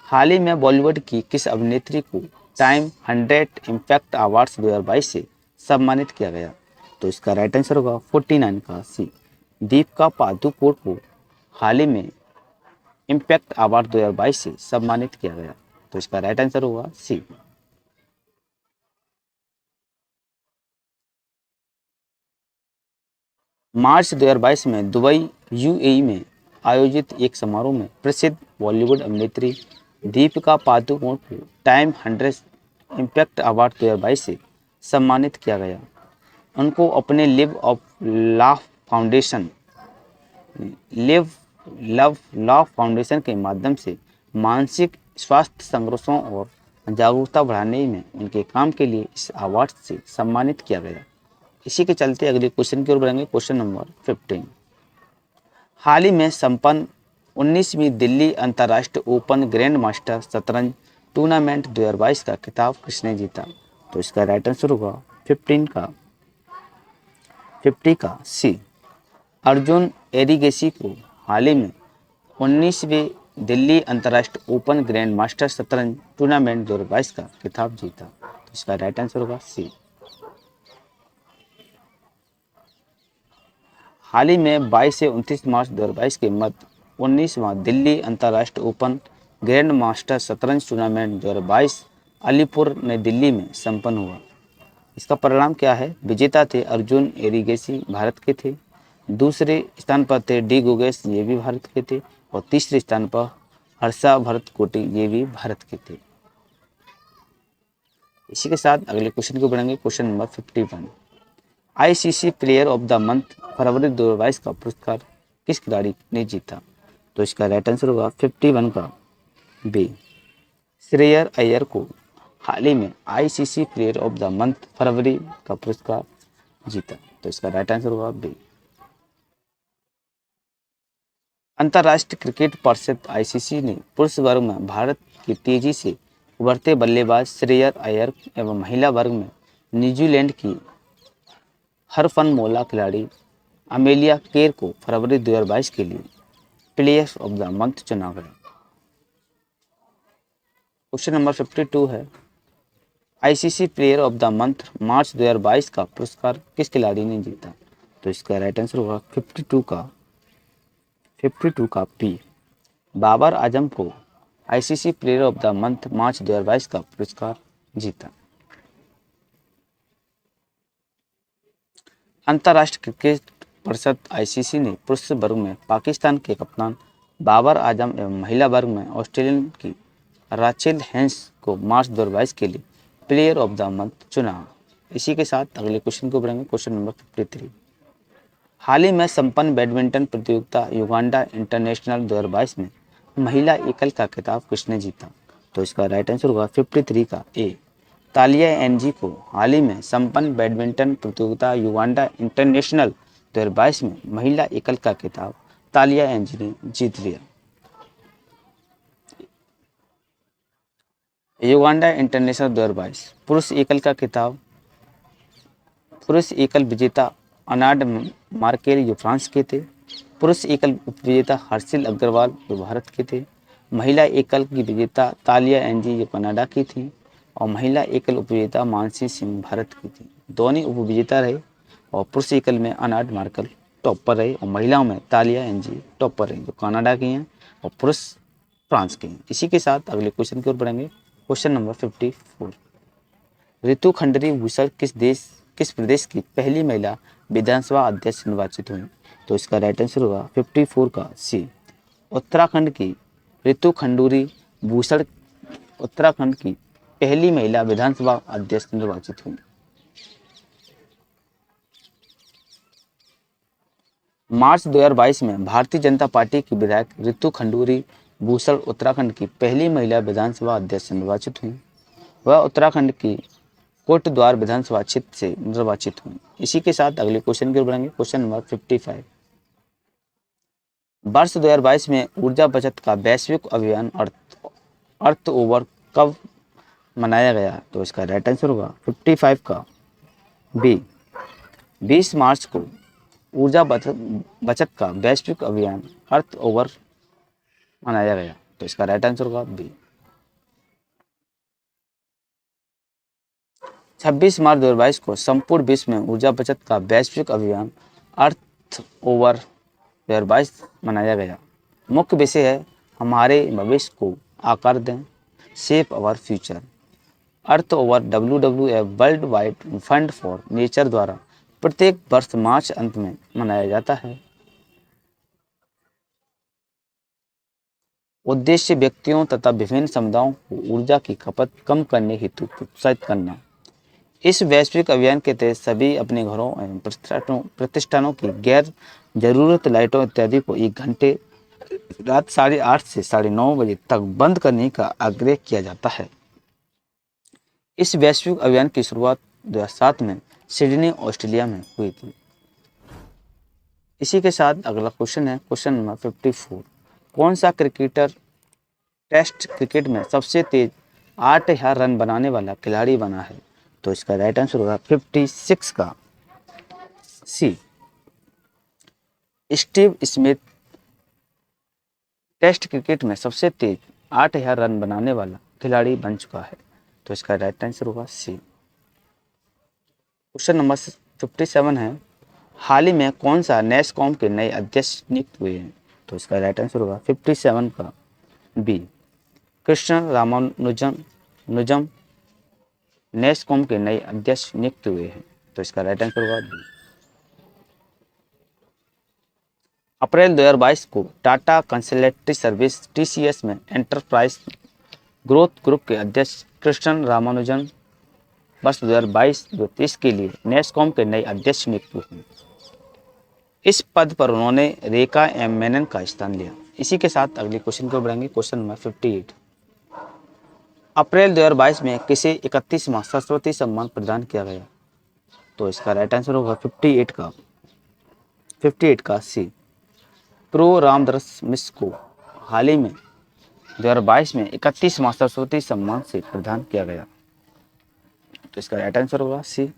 हाल ही में बॉलीवुड की किस अभिनेत्री को टाइम 100 इम्पैक्ट अवार्ड्स 2022 से सम्मानित किया गया। तो इसका राइट आंसर होगा 49 का सी, दीपिका पादुकोण को हाल ही में इम्पैक्ट अवार्ड 2022 से सम्मानित किया गया। तो इसका राइट आंसर होगा सी। मार्च 2022 में दुबई UAE में आयोजित एक समारोह में प्रसिद्ध बॉलीवुड अभिनेत्री दीपिका पादुकोण को टाइम 100 इम्पैक्ट अवार्ड 2022 से सम्मानित किया गया। उनको अपने live of laugh foundation live love law foundation के माध्यम से मानसिक स्वास्थ्य संघर्षों और जागरूकता बढ़ाने में उनके काम के लिए इस अवार्ड से सम्मानित किया गया। इसी के चलते अगले क्वेश्चन की ओर बढ़ेंगे। Question number 15। हाल ही में संपन्न 19वीं दिल्ली अंतर्राष्ट्रीय ओपन ग्रैंड मास्टर शतरंज टूर्नामेंट 2022 का खिताब किसने जीता? तो इसका राइट आंसर होगा 50 का सी, अर्जुन एरिगेसी को हाल ही में 19वीं दिल्ली अंतर्राष्ट्रीय ओपन ग्रैंड मास्टर शतरंज टूर्नामेंट 2022 का खिताब जीता। तो इसका राइट आंसर होगा सी। हाल ही में 22 से 29 मार्च 2022 के मध्य 19वां दिल्ली अंतर्राष्ट्रीय ओपन ग्रैंड मास्टर शतरंज टूर्नामेंट 2022 अलीपुर नई दिल्ली में संपन्न हुआ। इसका परिणाम क्या है? विजेता थे अर्जुन एरिगेसी, भारत के थे। दूसरे स्थान पर थे डी गुगेश, ये भी भारत के थे। और तीसरे स्थान पर हर्षा भरत कोटी, ये भी भारत के थे। इसी के साथ अगले क्वेश्चन को बढ़ेंगे। Question number 51। ICC player of the month फरवरी 2022 का पुरस्कार किस खिलाड़ी ने जीता? तो इसका राइट आंसर होगा 51 का बी, श्रेयर अय्यर को हाल ही में ICC player of the month फरवरी का पुरस्कार जीता। तो इसका राइट आंसर होगा बी। अंतर्राष्ट्रीय क्रिकेट परिषद आईसीसी ने पुरुष वर्ग में भारत की तेजी से उभरते बल्लेबाज श्रेयर अय्यर एवं महिला वर्ग में न्यूजीलैंड की हरफनमौला खिलाड़ी अमेलिया केर को फरवरी 2022 के लिए प्लेयर ऑफ द मंथ चुना गया। क्वेश्चन नंबर 52 है, ICC player of the month मार्च 2022 का पुरस्कार किस खिलाड़ी ने जीता? तो इसका राइट आंसर होगा 52 का पी, बाबर आजम को ICC player of the month मार्च 2022 का पुरस्कार जीता। अंतर्राष्ट्रीय क्रिकेट परिषद आईसीसी ने पुरुष वर्ग में पाकिस्तान के कप्तान बाबर आजम एवं महिला वर्ग में ऑस्ट्रेलियन की राचेल हेंस को मार्च 2022 के लिए प्लेयर ऑफ द मंथ चुना। इसी के साथ अगले क्वेश्चन को बढ़ेंगे। Question number 53। हाल ही में संपन्न बैडमिंटन प्रतियोगिता युगांडा इंटरनेशनल 2022 में महिला एकल का खिताब किसने जीता? तो इसका राइट आंसर होगा 53 का ए, तालिया एनजी को हाल ही में संपन्न बैडमिंटन प्रतियोगिता युगांडा इंटरनेशनल 2022 में महिला एकल का खिताब तालिया एनजी ने जीत लिया। युगांडा इंटरनेशनल 2022 पुरुष एकल का खिताब पुरुष एकल विजेता अनाड मार्केल जो फ्रांस के थे। पुरुष एकल उपविजेता हर्षिल अग्रवाल जो भारत के थे। महिला एकल की विजेता तालिया एनजी जो कनाडा की थी। और महिला एकल उपविजेता मानसी सिंह भारत की थी। दोनों उपविजेता रहे और पुरुष एकल में अनाड मार्केल टॉपर रहे और महिलाओं में तालिया एनजी टॉपर रहे जो कनाडा की हैं और पुरुष फ्रांस के हैं। इसी के साथ अगले क्वेश्चन की ओर बढ़ेंगे। Question number 54। ऋतु खंडरी भूषण किस प्रदेश की पहली महिला विधानसभा अध्यक्ष निर्वाचित हुई? तो इसका राइट आंसर होगा 54 का सी, उत्तराखंड की ऋतु खंडूरी भूषण उत्तराखंड की पहली महिला विधानसभा अध्यक्ष निर्वाचित हुई। मार्च 2022 में भारतीय जनता पार्टी की विधायक ऋतु खंडूरी भूषण उत्तराखंड की पहली महिला विधानसभा अध्यक्ष निर्वाचित हुई। वह उत्तराखंड की कोटद्वार विधानसभा क्षेत्र से निर्वाचित हुई। इसी के साथ अगले क्वेश्चन की ओर बढ़ेंगे। Question number 55। वर्ष 2022 में ऊर्जा बचत का वैश्विक अभियान अर्थ ओवर कब मनाया गया? तो इसका राइट आंसर होगा 55 का बी, 20 मार्च को ऊर्जा बचत का वैश्विक अभियान अर्थ ओवर मनाया गया। तो इसका राइट आंसर होगा बी। 26 मार्च 2022 को संपूर्ण विश्व में ऊर्जा बचत का वैश्विक अभियान अर्थ ओवर 2022 मनाया गया। मुख्य विषय है हमारे भविष्य को आकार दें, save our future. Earth over WWF world wide fund for nature द्वारा प्रत्येक वर्ष मार्च अंत में मनाया जाता है। उद्देश्य व्यक्तियों तथा विभिन्न समुदायों को ऊर्जा की खपत कम करने हेतु प्रोत्साहित करना। इस वैश्विक अभियान के तहत सभी अपने घरों एवं प्रतिष्ठानों की गैर ज़रूरत लाइटों इत्यादि को 1 घंटे रात 8:30 से 9:30 बजे तक बंद करने का आग्रह किया जाता है। इस वैश्विक अभियान की शुरुआत 2007 में सिडनी, ऑस्ट्रेलिया में हुई थी। इसी के साथ अगला क्वेश्चन है क्वेश्चन नंबर 54। कौन सा क्रिकेटर टेस्ट क्रिकेट में सबसे तेज 8,000 रन बनाने वाला खिलाड़ी बना है? तो इसका राइट आंसर होगा 56 का सी। स्टीव स्मिथ टेस्ट क्रिकेट में सबसे तेज 8,000 रन बनाने वाला खिलाड़ी बन चुका है। तो इसका राइट आंसर होगा सी। क्वेश्चन नंबर 57 है, हाल ही में कौन सा नेस्कॉम के नए अध्यक्ष नियुक्त हुए हैं? तो इसका राइट आंसर होगा 57 का बी। कृष्ण रामानुजम नेस्कॉम के नए अध्यक्ष नियुक्त हुए हैं। तो इसका राइट आंसर होगा बी। अप्रैल 2022 को टाटा कंसल्टेंसी सर्विस TCS में एंटरप्राइज ग्रोथ ग्रुप के अध्यक्ष कृष्णन रामानुजन वर्ष 2022-23 के लिए नेस्कॉम के नए अध्यक्ष नियुक्त हुए। इस पद पर उन्होंने रेखा एम मेनन का स्थान लिया। इसी के साथ अगले क्वेश्चन को बढ़ेंगे क्वेश्चन नंबर 58। अप्रैल 2022 में किसे 31वां सरस्वती सम्मान प्रदान किया गया? तो इसका राइट आंसर होगा 58 का सी। प्रो रामदास मिश्र को हाल ही में 2022 में 31वां सरस्वती सम्मान से प्रदान किया गया। तो इसका राइट आंसर होगा सी।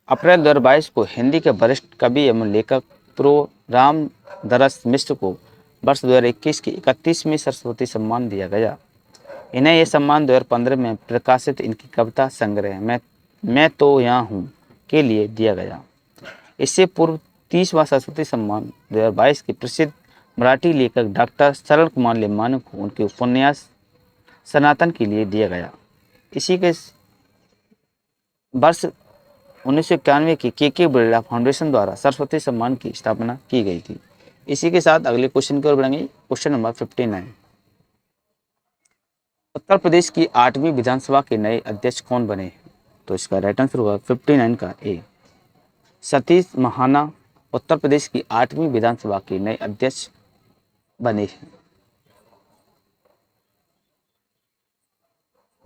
अप्रैल 2022 को हिंदी के वरिष्ठ कवि एवं लेखक प्रो रामदास मिश्र को वर्ष 2021 की 31वीं सरस्वती सम्मान दिया गया। इन्हें यह सम्मान 2015 में प्रकाशित इनकी कविता संग्रह मैं तो यहाँ हूँ के लिए दिया गया। इससे पूर्व 30वां सरस्वती सम्मान 2022 के प्रसिद्ध मराठी लेखक डॉक्टर शरण कुमार लिम्बाणु को उनके उपन्यास सनातन के लिए दिया गया। इसी के वर्ष 1991 की के बिरला फाउंडेशन द्वारा सरस्वती सम्मान की स्थापना की गई थी। इसी के साथ अगले क्वेश्चन की ओर बढ़ेंगे क्वेश्चन नंबर 59। उत्तर प्रदेश की 8वीं विधानसभा के नए अध्यक्ष कौन बने हैं? तो इसका राइट आंसर होगा 59 का ए। सतीश महाना उत्तर प्रदेश की 8वीं विधानसभा के नए अध्यक्ष बने हैं।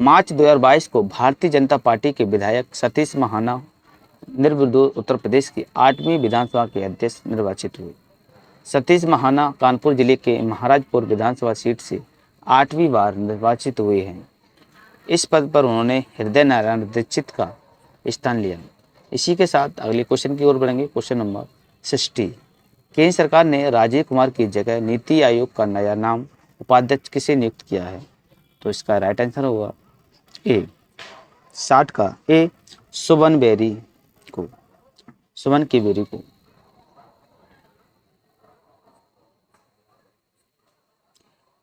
मार्च 2022 को भारतीय जनता पार्टी के विधायक सतीश महाना निर्विरोध उत्तर प्रदेश की 8वीं विधानसभा के अध्यक्ष निर्वाचित हुए। सतीश महाना कानपुर जिले के महाराजपुर विधानसभा सीट से 8वीं बार निर्वाचित हुए हैं। इस पद पर उन्होंने हृदय नारायण दीक्षित का स्थान लिया। इसी के साथ अगले क्वेश्चन की ओर बढ़ेंगे क्वेश्चन नंबर 60। केंद्र सरकार ने राजीव कुमार की जगह नीति आयोग का नया नाम उपाध्यक्ष किसे नियुक्त किया है? तो इसका राइट आंसर होगा ए 60 का ए सुमन की बेरी को।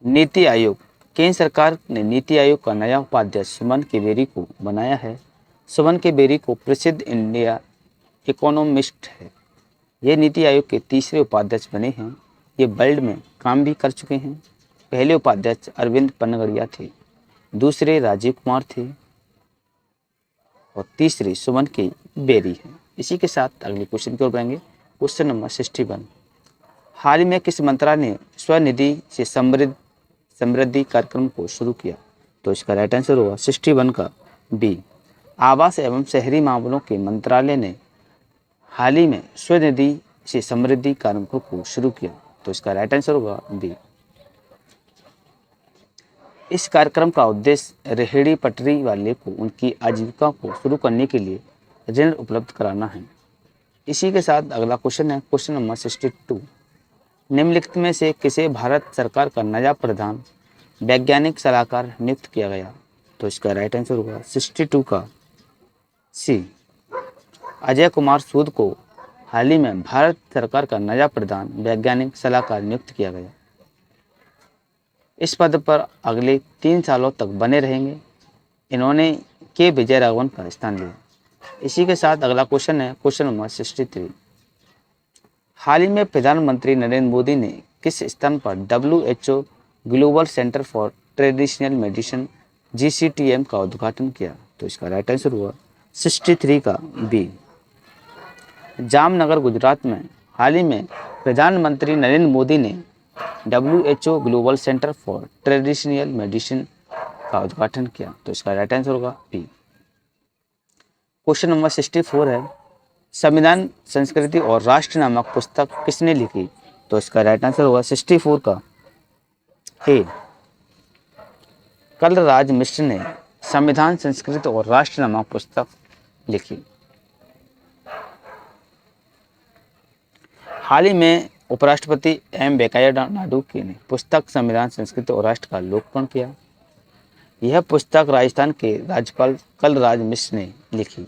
नीति आयोग केंद्र सरकार ने नीति आयोग का नया उपाध्यक्ष सुमन की बेरी को बनाया है। सुमन की बेरी को प्रसिद्ध इंडिया इकोनॉमिस्ट है। ये नीति आयोग के तीसरे उपाध्यक्ष बने हैं। ये वर्ल्ड में काम भी कर चुके हैं। पहले उपाध्यक्ष अरविंद पनगड़िया थे, दूसरे राजीव कुमार थे और तीसरे सुमन की बेरी है। इसी के साथ अगले क्वेश्चन की ओर बढ़ेंगे क्वेश्चन नंबर 61। हाल ही में किस मंत्रालय ने स्वनिधि से समृद्धि कार्यक्रम को शुरू किया? तो इसका राइट आंसर होगा 61 का बी। आवास एवं शहरी मामलों के मंत्रालय ने हाल ही में स्वनिधि से समृद्धि कार्यक्रम को शुरू किया। तो इसका राइट आंसर होगा बी। इस कार्यक्रम का उद्देश्य रेहड़ी पटरी वाले को उनकी आजीविका को शुरू करने के लिए ऋण उपलब्ध कराना है। इसी के साथ अगला क्वेश्चन है क्वेश्चन नंबर 62। निम्नलिखित में से किसे भारत सरकार का नया प्रधान वैज्ञानिक सलाहकार नियुक्त किया गया? तो इसका राइट आंसर होगा 62 का सी। अजय कुमार सूद को हाल ही में भारत सरकार का नया प्रधान वैज्ञानिक सलाहकार नियुक्त किया गया। इस पद पर अगले 3 सालों तक बने रहेंगे। इन्होंने के विजय राघवन का स्थान लिया। इसी के साथ अगला क्वेश्चन है क्वेश्चन नंबर 63। हाल ही में प्रधानमंत्री नरेंद्र मोदी ने किस स्थान पर WHO global centre for traditional medicine GCTM का उद्घाटन किया? तो इसका राइट आंसर हुआ 63 का बी। जामनगर गुजरात में हाल ही में प्रधानमंत्री नरेंद्र मोदी ने WHO global centre for traditional medicine का उद्घाटन किया, तो इसका राइट आंसर होगा बी। क्वेश्चन नंबर 64 है, संविधान संस्कृति और राष्ट्र नामक पुस्तक किसने लिखी, तो इसका राइट आंसर होगा 64 का ए। कलराज मिश्र ने संविधान संस्कृति और राष्ट्र नामक पुस्तक लिखी। हाल ही में उपराष्ट्रपति एम वेंकैया नायडू ने पुस्तक संविधान संस्कृति और राष्ट्र का लोकार्पण किया। यह पुस्तक राजस्थान के राज्यपाल कलराज मिश्र ने लिखी।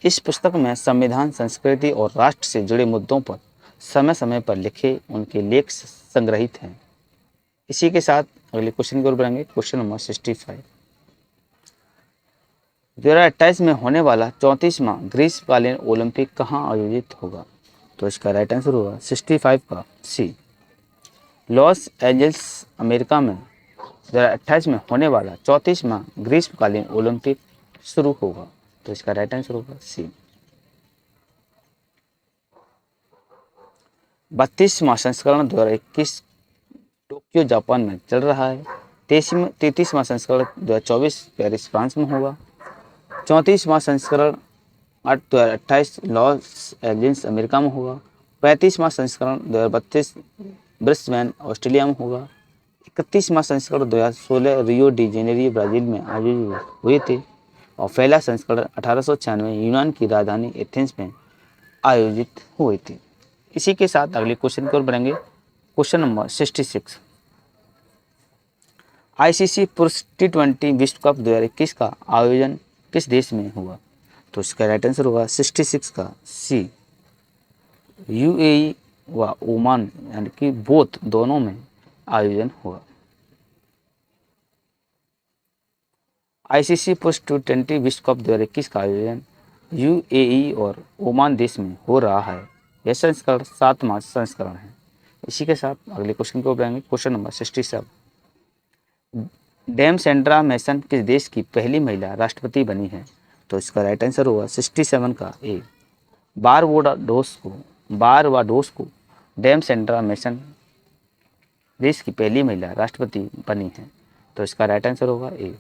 इस पुस्तक में संविधान संस्कृति और राष्ट्र से जुड़े मुद्दों पर समय समय पर लिखे उनके लेख संग्रहित हैं। इसी के साथ अगले क्वेश्चन की ओर बढ़ेंगे। क्वेश्चन नंबर 65, 2028 में होने वाला 34वां ग्रीष्मकालीन ओलंपिक कहाँ आयोजित होगा, तो इसका राइट आंसर होगा 65 का सी। लॉस एंजल्स अमेरिका में 2028 में होने वाला 34वां ग्रीष्मकालीन ओलंपिक शुरू होगा, तो इसका राइट आंसर होगा सी। 32वां संस्करण 2021 टोक्यो जापान में चल रहा है। 33वां संस्करण 2024 पेरिस फ्रांस में होगा। 34वां संस्करण 2028 लॉस एंजल्स अमेरिका में होगा। 35वां संस्करण 2032 ब्रिस्बेन ऑस्ट्रेलिया में होगा। 31वां संस्करण 2016 रियो डी जेनेरियो ब्राजील में आयोजित हुए थे और पहला संस्करण 1896 यूनान की राजधानी एथेंस में आयोजित हुए थे। इसी के साथ अगले क्वेश्चन की ओर बढ़ेंगे। क्वेश्चन नंबर 66, ICC पुरुष T20 विश्व कप 2021 का आयोजन किस देश में हुआ, तो इसका राइट आंसर होगा 66 का सी। UAE व ओमान यानी कि बोथ दोनों में आयोजन हुआ। ICC पुरुष T20 विश्व कप 2021 का आयोजन UAE और ओमान देश में हो रहा है। यह संस्करण 7वां संस्करण है। इसी के साथ अगले क्वेश्चन को बढ़ेंगे। क्वेश्चन नंबर 67, डैम सेंड्रा मैसन किस देश की पहली महिला राष्ट्रपति बनी है, तो इसका राइट आंसर होगा 67 का ए। बारबाडोस को डैम सेंड्रा मैसन देश की पहली महिला राष्ट्रपति बनी है, तो इसका राइट आंसर होगा ए।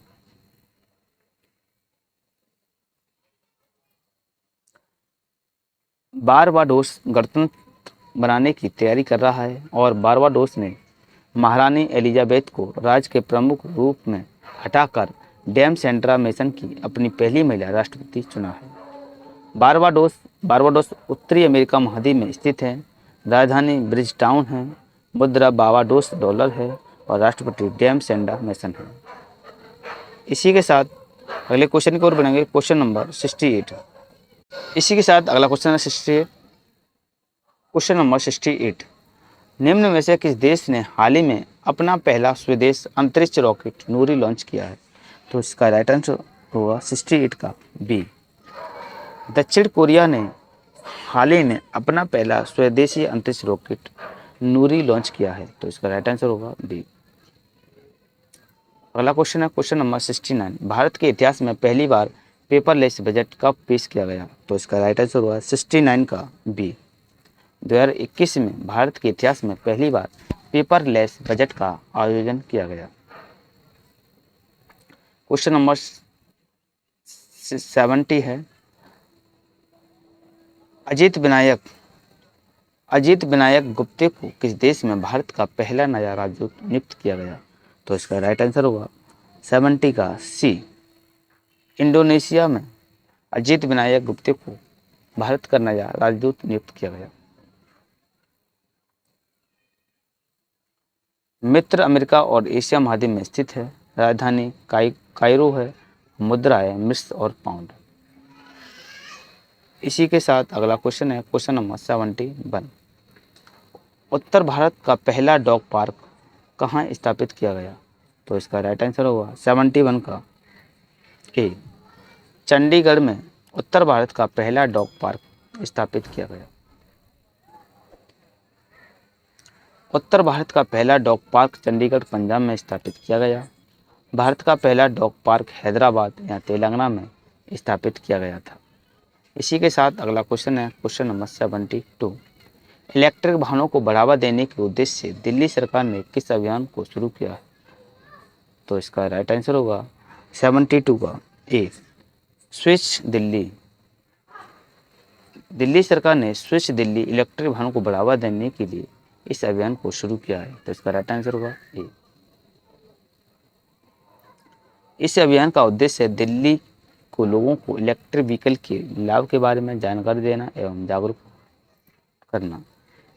बारबाडोस गणतंत्र बनाने की तैयारी कर रहा है और बारबाडोस ने महारानी एलिजाबेथ को राज्य के प्रमुख रूप में हटाकर डैम सेंड्रा मैसन की अपनी पहली महिला राष्ट्रपति चुना है। बारबाडोस उत्तरी अमेरिका महाद्वीप में स्थित है। राजधानी ब्रिजटाउन है। मुद्रा बारबाडोस डॉलर है और राष्ट्रपति डैम सेंड्रा मैसन है। इसी के साथ अगले क्वेश्चन की ओर बढ़ेंगे। क्वेश्चन नंबर 68, इसी के साथ अगला क्वेश्चन है 68। क्वेश्चन नंबर 68, निम्न में से किस देश ने हाल ही में अपना पहला स्वदेश अंतरिक्ष रॉकेट नूरी लॉन्च किया है, तो इसका राइट आंसर होगा 68 का बी। दक्षिण कोरिया ने हाल ही में अपना पहला स्वदेशी अंतरिक्ष रॉकेट नूरी लॉन्च किया है, तो इसका राइट आंसर होगा बी। अगला क्वेश्चन है क्वेश्चन नंबर 69, भारत के इतिहास में पहली बार पेपरलेस बजट कब पेश किया गया, तो इसका राइट आंसर होगा 69 का बी। 2021 में भारत के इतिहास में पहली बार पेपरलेस बजट का आयोजन किया गया। क्वेश्चन नंबर 70 है, अजीत विनायक गुप्ते को किस देश में भारत का पहला नया राजदूत नियुक्त किया गया, तो इसका राइट आंसर होगा 70 का सी। इंडोनेशिया में अजीत विनायक गुप्ते को भारत का नया राजदूत नियुक्त किया गया। मित्र अमेरिका और एशिया महाद्वीप में स्थित है। राजधानी कायरो है। मुद्रा है मिस्र और पाउंड। इसी के साथ अगला क्वेश्चन है क्वेश्चन नंबर 71, उत्तर भारत का पहला डॉग पार्क कहाँ स्थापित किया गया, तो इसका राइट आंसर होगा 71 का ए। चंडीगढ़ में उत्तर भारत का पहला डॉग पार्क स्थापित किया गया। उत्तर भारत का पहला डॉग पार्क चंडीगढ़ पंजाब में स्थापित किया गया। भारत का पहला डॉग पार्क हैदराबाद या तेलंगाना में स्थापित किया गया था। इसी के साथ अगला क्वेश्चन है क्वेश्चन नंबर 72। इलेक्ट्रिक वाहनों को बढ़ावा देने के उद्देश्य से दिल्ली सरकार ने किस अभियान को शुरू किया? तो इसका राइट आंसर होगा 72 का ए, स्विच दिल्ली। दिल्ली सरकार ने स्विच दिल्ली इलेक्ट्रिक वाहनों को बढ़ावा देने के लिए इस अभियान को शुरू किया है। तो इसका राइट आंसर होगा ए। इस अभियान का उद्देश्य है दिल्ली को लोगों को इलेक्ट्रिक व्हीकल के लाभ के बारे में जानकारी देना एवं जागरूक करना।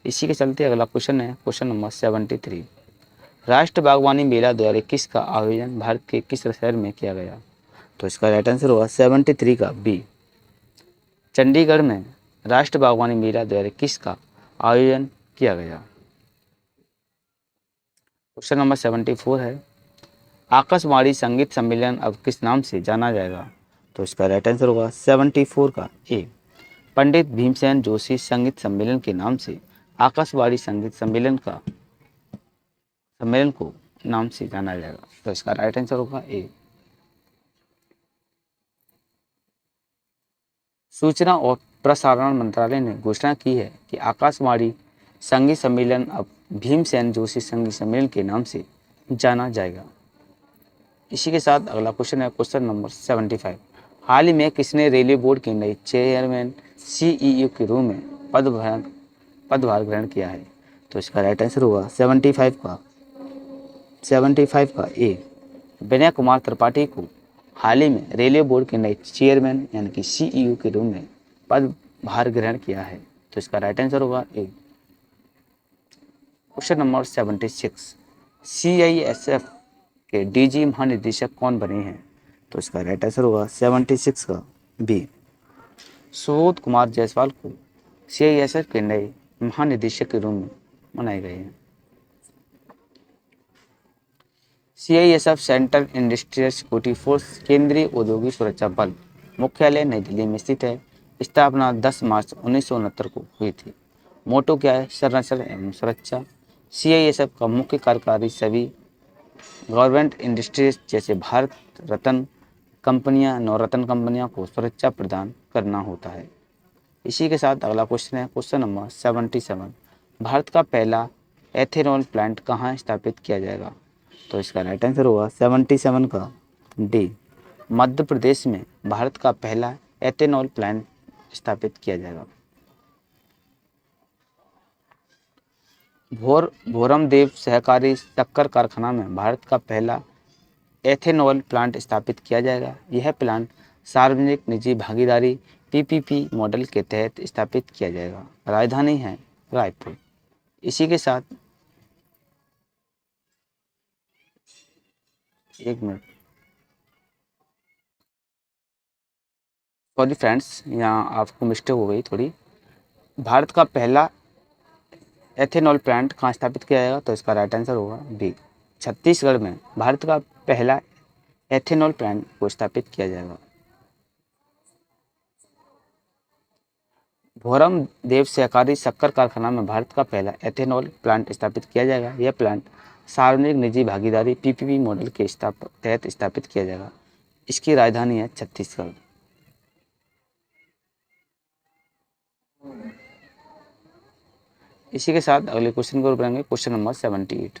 इसी के चलते अगला क्वेश्चन है क्वेश्चन नंबर 73। राष्ट्रीय बागवानी मेला 2021 का आयोजन भारत के किस शहर में किया गया? तो इसका राइट आंसर होगा 73 का बी, चंडीगढ़ में राष्ट्रीय बागवानी मेला 2021 का आयोजन किया गया। क्वेश्चन नंबर 74 है आकाशवाणी संगीत सम्मेलन अब किस नाम से जाना जाएगा? तो इसका राइट आंसर होगा 74 का ए, पंडित भीमसेन जोशी संगीत सम्मेलन के नाम से आकाशवाणी संगीत सम्मेलन को नाम से जाना जाएगा। तो इसका राइट आंसर होगा ए। सूचना और प्रसारण मंत्रालय ने घोषणा की है कि आकाशवाणी संगीत सम्मेलन अब भीमसेन जोशी संगीत सम्मेलन के नाम से जाना जाएगा। इसी के साथ अगला क्वेश्चन है क्वेश्चन नंबर 75। हाल ही में किसने रेलवे बोर्ड के नए चेयरमैन सीईओ के रूप में पदभार ग्रहण किया है? तो इसका राइट आंसर होगा 75 का ए, विनय कुमार त्रिपाठी को हाल ही में रेलवे बोर्ड के नए चेयरमैन यानी कि सीईओ के रूप में पदभार ग्रहण किया है। तो इसका राइट आंसर होगा ए। Question number 76। CISF के डीजी महानिदेशक कौन बने हैं? तो इसका राइट आंसर होगा 76 का बी, सुबोध कुमार जायसवाल को CISF के नए महानिदेशक के रूप में बनाए गए हैं। CISF central industrial security force केंद्रीय औद्योगिक सुरक्षा बल मुख्यालय नई दिल्ली में स्थित है। स्थापना 10 मार्च 1969 को हुई थी। मोटो क्या है? संरक्षण एवं सुरक्षा। CISF का मुख्य कार्यकारी सभी गवर्नमेंट इंडस्ट्रीज जैसे भारत रत्न कंपनियां, नवरत्न कंपनियों को सुरक्षा प्रदान करना होता है। इसी के साथ अगला क्वेश्चन है क्वेश्चन नंबर 77। भारत का पहला एथेनॉल प्लांट कहाँ स्थापित किया जाएगा? तो इसका राइट आंसर होगा 77 का डी, मध्य प्रदेश में भारत का पहला एथेनॉल प्लांट स्थापित किया जाएगा। भोरमदेव सहकारी शक्कर कारखाना में भारत का पहला एथेनॉल प्लांट स्थापित किया जाएगा। यह प्लांट सार्वजनिक निजी भागीदारी PPP मॉडल के तहत स्थापित किया जाएगा। राजधानी है रायपुर। इसी के साथ एक मिनट, सॉरी फ्रेंड्स, यहाँ आपको मिस्टेक हो गई थोड़ी। भारत का पहला एथेनॉल प्लांट कहाँ स्थापित किया जाएगा? तो इसका राइट आंसर होगा बी, छत्तीसगढ़ में भारत का पहला एथेनॉल प्लांट को स्थापित किया जाएगा। भोरम देव सहकारी शक्कर कारखाना में भारत का पहला एथेनॉल प्लांट स्थापित किया जाएगा। यह प्लांट सार्वजनिक निजी भागीदारी PPP मॉडल के तहत स्थापित किया जाएगा। इसकी राजधानी है छत्तीसगढ़। इसी के साथ अगले क्वेश्चन को पढ़ेंगे क्वेश्चन नंबर 78।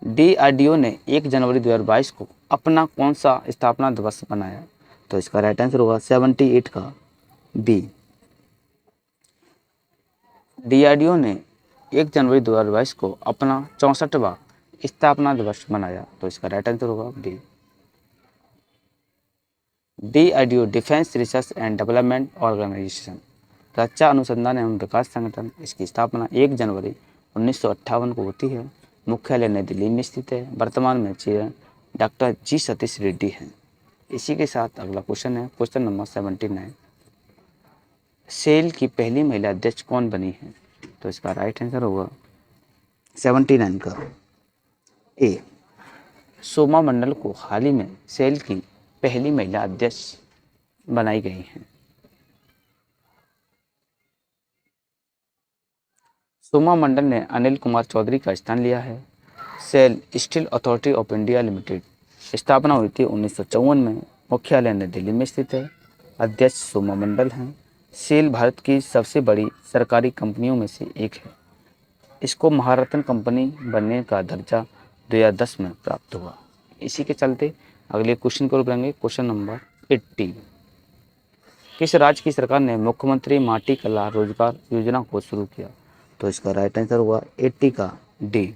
DRDO ने 1 जनवरी 2022 को अपना कौन सा स्थापना दिवस बनाया? तो इसका राइट आंसर होगा 78 का बी, DRDO ने 1 जनवरी 2022 को अपना 64वां स्थापना दिवस मनाया। तो इसका राइट आंसर होगा D, DRDO defence research and development organisation, रक्षा अनुसंधान एवं विकास संगठन। इसकी स्थापना 1 जनवरी 1958 को होती है। मुख्यालय नई दिल्ली में स्थित है। वर्तमान में chairman doctor G Satish Reddy हैं। इसी के साथ अगला क्वेश्चन है क्वेश्चन नंबर 79। सेल की पहली महिला अध्यक्ष कौन बनी है? तो इसका राइट आंसर होगा 79 का ए, सोमा मंडल को हाल ही में सेल की पहली महिला अध्यक्ष बनाई गई हैं। सोमा मंडल ने अनिल कुमार चौधरी का स्थान लिया है। SAIL Steel Authority of India Limited स्थापना हुई थी 1954 में। मुख्यालय नई दिल्ली में स्थित है। अध्यक्ष सोमा मंडल हैं। सेल भारत की सबसे बड़ी सरकारी कंपनियों में से एक है। इसको महारत्न कंपनी बनने का दर्जा 2010 में प्राप्त हुआ। इसी के चलते अगले क्वेश्चन को बढ़ेंगे। Question number 80। किस राज्य की सरकार ने मुख्यमंत्री माटी कला रोजगार योजना को शुरू किया? तो इसका राइट आंसर हुआ 80 का डी।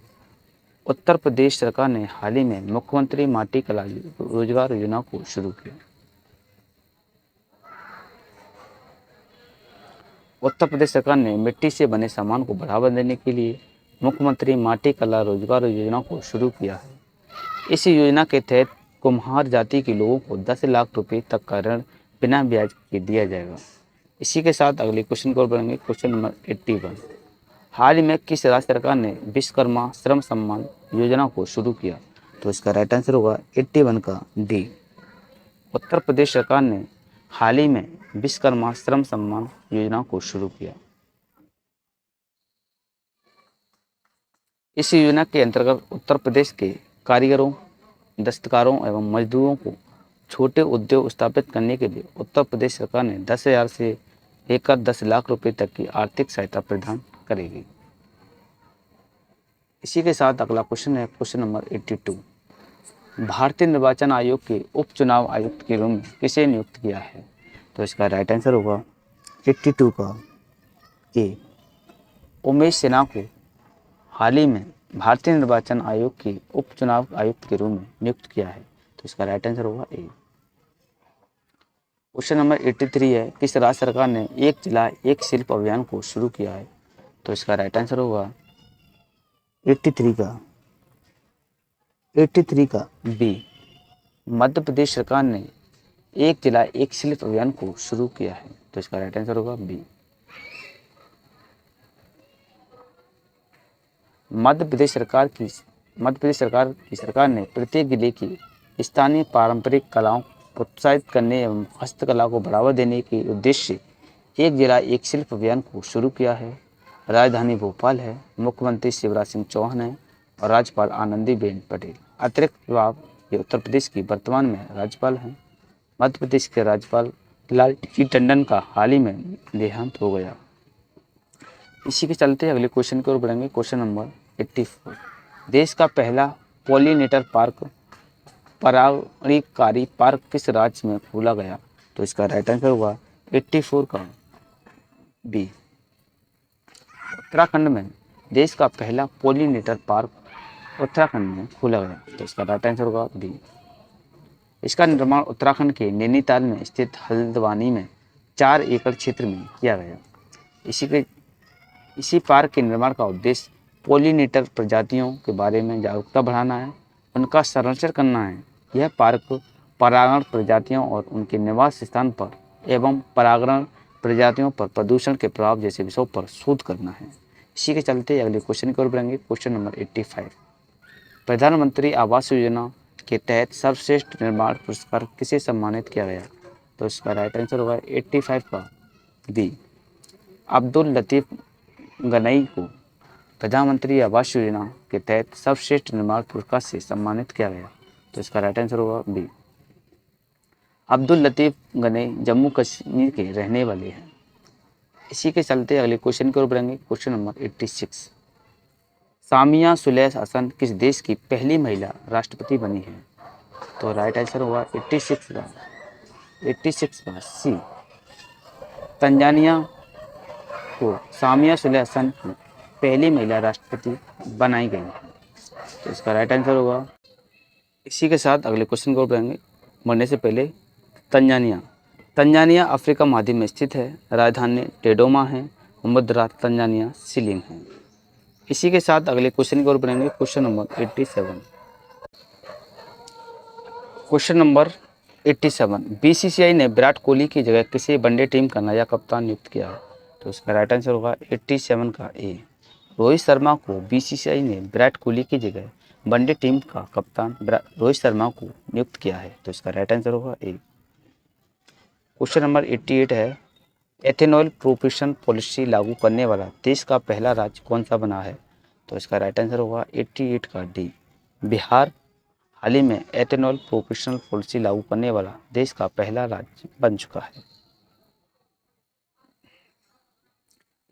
उत्तर प्रदेश सरकार ने हाल ही में मुख्यमंत्री माटी कला रोजगार योजना को शुरू किया। उत्तर प्रदेश सरकार ने मिट्टी से बने सामान को बढ़ावा देने के लिए मुख्यमंत्री माटी कला रोजगार योजना को शुरू किया है। इस योजना के तहत कुम्हार जाति के लोगों को 10 लाख रुपए तक का ऋण बिना ब्याज के दिया जाएगा। इसी के साथ अगले क्वेश्चन को बढ़ेंगे। Question number 81। हाल ही में किस राज्य सरकार ने विश्वकर्मा श्रम सम्मान योजना को शुरू किया? तो इसका राइट आंसर होगा 81 का डी। उत्तर प्रदेश सरकार ने हाल ही में विश्वकर्मा श्रम सम्मान योजना को शुरू किया। इस योजना के अंतर्गत उत्तर प्रदेश के कारीगरों, दस्तकारों एवं मजदूरों को छोटे उद्योग स्थापित करने के लिए उत्तर प्रदेश सरकार ने 10,000 से लेकर 10 लाख रुपए तक की आर्थिक सहायता प्रदान करेगी। इसी के साथ अगला क्वेश्चन है क्वेश्चन नंबर 82। भारतीय निर्वाचन आयोग के उपचुनाव आयुक्त के रूप में किसे नियुक्त किया है? तो इसका राइट आंसर होगा 82 का ए। उमेश सिन्हा को हाल ही में भारतीय निर्वाचन आयोग के उपचुनाव आयुक्त के रूप में नियुक्त किया है। तो इसका राइट आंसर होगा ए। क्वेश्चन नंबर 83 है। किस राज्य सरकार ने एक जिला एक शिल्प अभियान को शुरू किया है? तो इसका राइट आंसर होगा 83 का बी। मध्य प्रदेश सरकार ने एक जिला एक शिल्प अभियान को शुरू किया है। तो इसका राइट आंसर होगा बी। मध्य प्रदेश सरकार की सरकार ने प्रत्येक जिले की स्थानीय पारंपरिक कलाओं को प्रोत्साहित करने एवं हस्तकला को बढ़ावा देने के उद्देश्य से एक जिला एक शिल्प अभियान को शुरू किया है। राजधानी भोपाल है। मुख्यमंत्री शिवराज सिंह चौहान है और राज्यपाल आनंदीबेन पटेल। अतिरिक्त विभाग ये उत्तर प्रदेश की वर्तमान में राज्यपाल हैं। मध्य प्रदेश के राज्यपाल लालजी टंडन का हाल ही में देहांत हो गया। इसी के चलते अगले क्वेश्चन की ओर बढ़ेंगे। Question number 84। देश का पहला पॉलिनेटर पार्क परागणकारी पार्क किस राज्य में खोला गया? तो इसका राइट आंसर होगा 84 का बी। उत्तराखंड में देश का पहला पॉलिनेटर पार्क उत्तराखंड में खोला गया। तो इसका राइट आंसर होगा बी। इसका निर्माण उत्तराखंड के नैनीताल में स्थित हल्द्वानी में 4 एकड़ क्षेत्र में किया गया। इसी पार्क के निर्माण का उद्देश्य पॉलिनेटर प्रजातियों के बारे में जागरूकता बढ़ाना है, उनका संरक्षण करना है। यह पार्क परागण प्रजातियों और उनके निवास स्थान पर एवं परागण प्रजातियों पर प्रदूषण के प्रभाव जैसे विषयों पर शोध करना है। इसी के चलते अगले क्वेश्चन की ओर बढ़ेंगे। Question number 85। प्रधानमंत्री आवास योजना के तहत सर्वश्रेष्ठ निर्माण पुरस्कार किसे सम्मानित किया गया? तो इसका राइट आंसर होगा 85 का बी। अब्दुल लतीफ़ गनई को प्रधानमंत्री आवास योजना के तहत सर्वश्रेष्ठ निर्माण पुरस्कार से सम्मानित किया गया। तो इसका राइट आंसर होगा बी। अब्दुल लतीफ़ गनई जम्मू कश्मीर के रहने वाले हैं। इसी के चलते अगले क्वेश्चन की ओर बढ़ेंगे। Question number 86। सामिया सुलैह हसन किस देश की पहली महिला राष्ट्रपति बनी है? तो राइट आंसर होगा 86 का सी। तंजानिया को सामिया सुलैह हसन की पहली महिला राष्ट्रपति बनाई गई है। तो इसका राइट आंसर होगा। इसी के साथ अगले क्वेश्चन को बढ़ेंगे। बढ़ने से पहले तंजानिया अफ्रीका महाद्वीप में स्थित है। राजधानी डोडोमा है। मुद्रा तंजानिया शिलिंग है। इसी के साथ अगले क्वेश्चन की ओर बढ़ेंगे। Question number 87। Question number 87। BCCI ने विराट कोहली की जगह किसे वनडे टीम का नया कप्तान नियुक्त किया है? तो इसका राइट आंसर होगा 87 का ए। रोहित शर्मा को बीसीसीआई ने विराट कोहली की जगह वनडे टीम का कप्तान रोहित शर्मा को नियुक्त किया है। तो इसका राइट आंसर होगा ए। क्वेश्चन नंबर 88 है। एथेनॉल प्रोहिबिशन पॉलिसी लागू करने वाला देश का पहला राज्य कौन सा बना है? तो इसका राइट आंसर होगा 88 का डी, बिहार। हाल ही में एथेनॉल प्रोफेशनल पॉलिसी लागू करने वाला देश का पहला राज्य बन चुका है।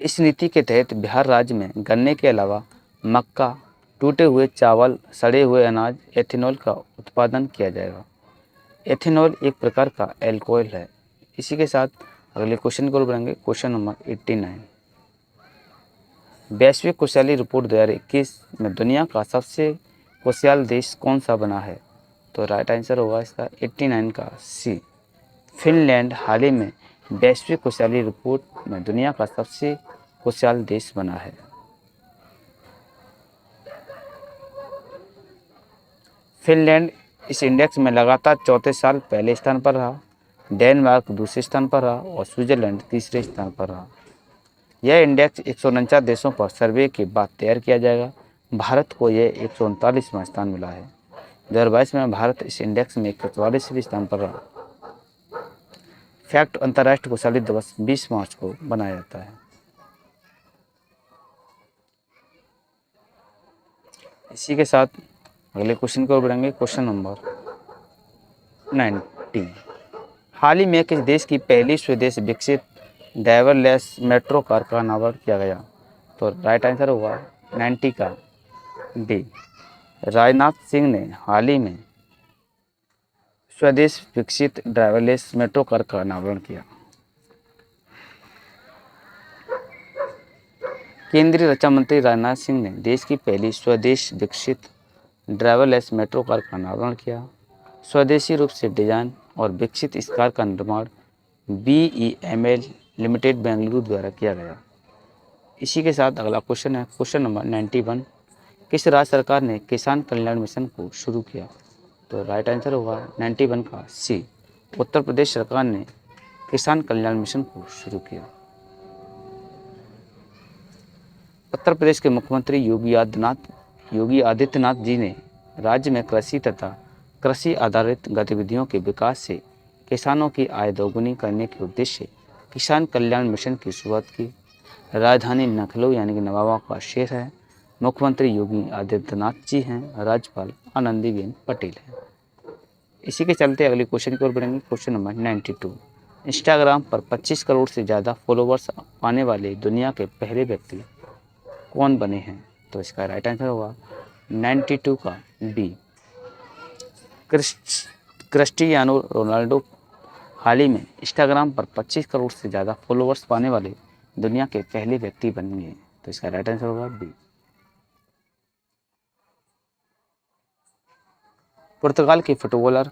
इस नीति के तहत बिहार राज्य में गन्ने के अलावा मक्का, टूटे हुए चावल, सड़े हुए अनाज, एथेनॉल का उत्पादन किया जाएगा। एथेनॉल एक प्रकार का एल्कोहल है। इसी के साथ अगले क्वेश्चन को बढ़ेंगे, क्वेश्चन नंबर 89। वैश्विक खुशहाली रिपोर्ट 2021 में दुनिया का सबसे खुशहाल देश कौन सा बना है? तो राइट आंसर होगा इसका 89 का सी, फिनलैंड हाल ही में वैश्विक खुशहाली रिपोर्ट में दुनिया का सबसे खुशहाल देश बना है। फिनलैंड इस इंडेक्स में लगातार चौथे साल पहले स्थान पर रहा, डेनमार्क दूसरे स्थान पर रहा और स्विट्जरलैंड तीसरे स्थान पर रहा। यह इंडेक्स 149 देशों पर सर्वे के बाद तैयार किया जाएगा। भारत को यह 139वां स्थान मिला है। 2022 में भारत इस इंडेक्स में 144वें स्थान पर रहा। फैक्ट, अंतर्राष्ट्रीय खुशहाली दिवस 20 मार्च को मनाया जाता है। इसी के साथ अगले क्वेश्चन को बढ़ेंगे, क्वेश्चन नंबर 90। हाल ही में किस देश की पहली स्वदेश विकसित ड्राइवरलेस मेट्रो कार का अनावरण किया गया? तो राइट आंसर होगा 90 का डी, राजनाथ सिंह ने हाल ही में स्वदेश विकसित ड्राइवरलेस मेट्रो कार का अनावरण किया। केंद्रीय रक्षा मंत्री राजनाथ सिंह ने देश की पहली स्वदेश विकसित ड्राइवरलेस मेट्रो कार का अनावरण किया। स्वदेशी रूप से डिजाइन और विकसित इस कार का निर्माण BEML लिमिटेड बेंगलुरु द्वारा किया गया। इसी के साथ अगला क्वेश्चन है, क्वेश्चन नंबर 91। किस राज्य सरकार ने किसान कल्याण मिशन को शुरू किया? तो राइट आंसर होगा 91 का सी, उत्तर प्रदेश सरकार ने किसान कल्याण मिशन को शुरू किया। उत्तर प्रदेश के मुख्यमंत्री योगी आदित्यनाथ जी ने राज्य में कृषि तथा कृषि आधारित गतिविधियों के विकास से किसानों की आय दोगुनी करने के उद्देश्य से किसान कल्याण मिशन की शुरुआत की। राजधानी लखनऊ यानी कि नवाबा का शहर है। मुख्यमंत्री योगी आदित्यनाथ जी हैं, राज्यपाल आनंदीबेन पटेल हैं। इसी के चलते अगले क्वेश्चन की ओर बढ़ेंगे, क्वेश्चन नंबर 92। इंस्टाग्राम पर 25 करोड़ से ज़्यादा फॉलोवर्स पाने वाले दुनिया के पहले व्यक्ति कौन बने हैं? तो इसका राइट आंसर होगा 92 का बी, क्रिस्टियानो रोनाल्डो हाल ही में इंस्टाग्राम पर 25 करोड़ से ज़्यादा फॉलोवर्स पाने वाले दुनिया के पहले व्यक्ति बन गए। तो इसका राइट आंसर होगा बी। पुर्तगाल के फुटबॉलर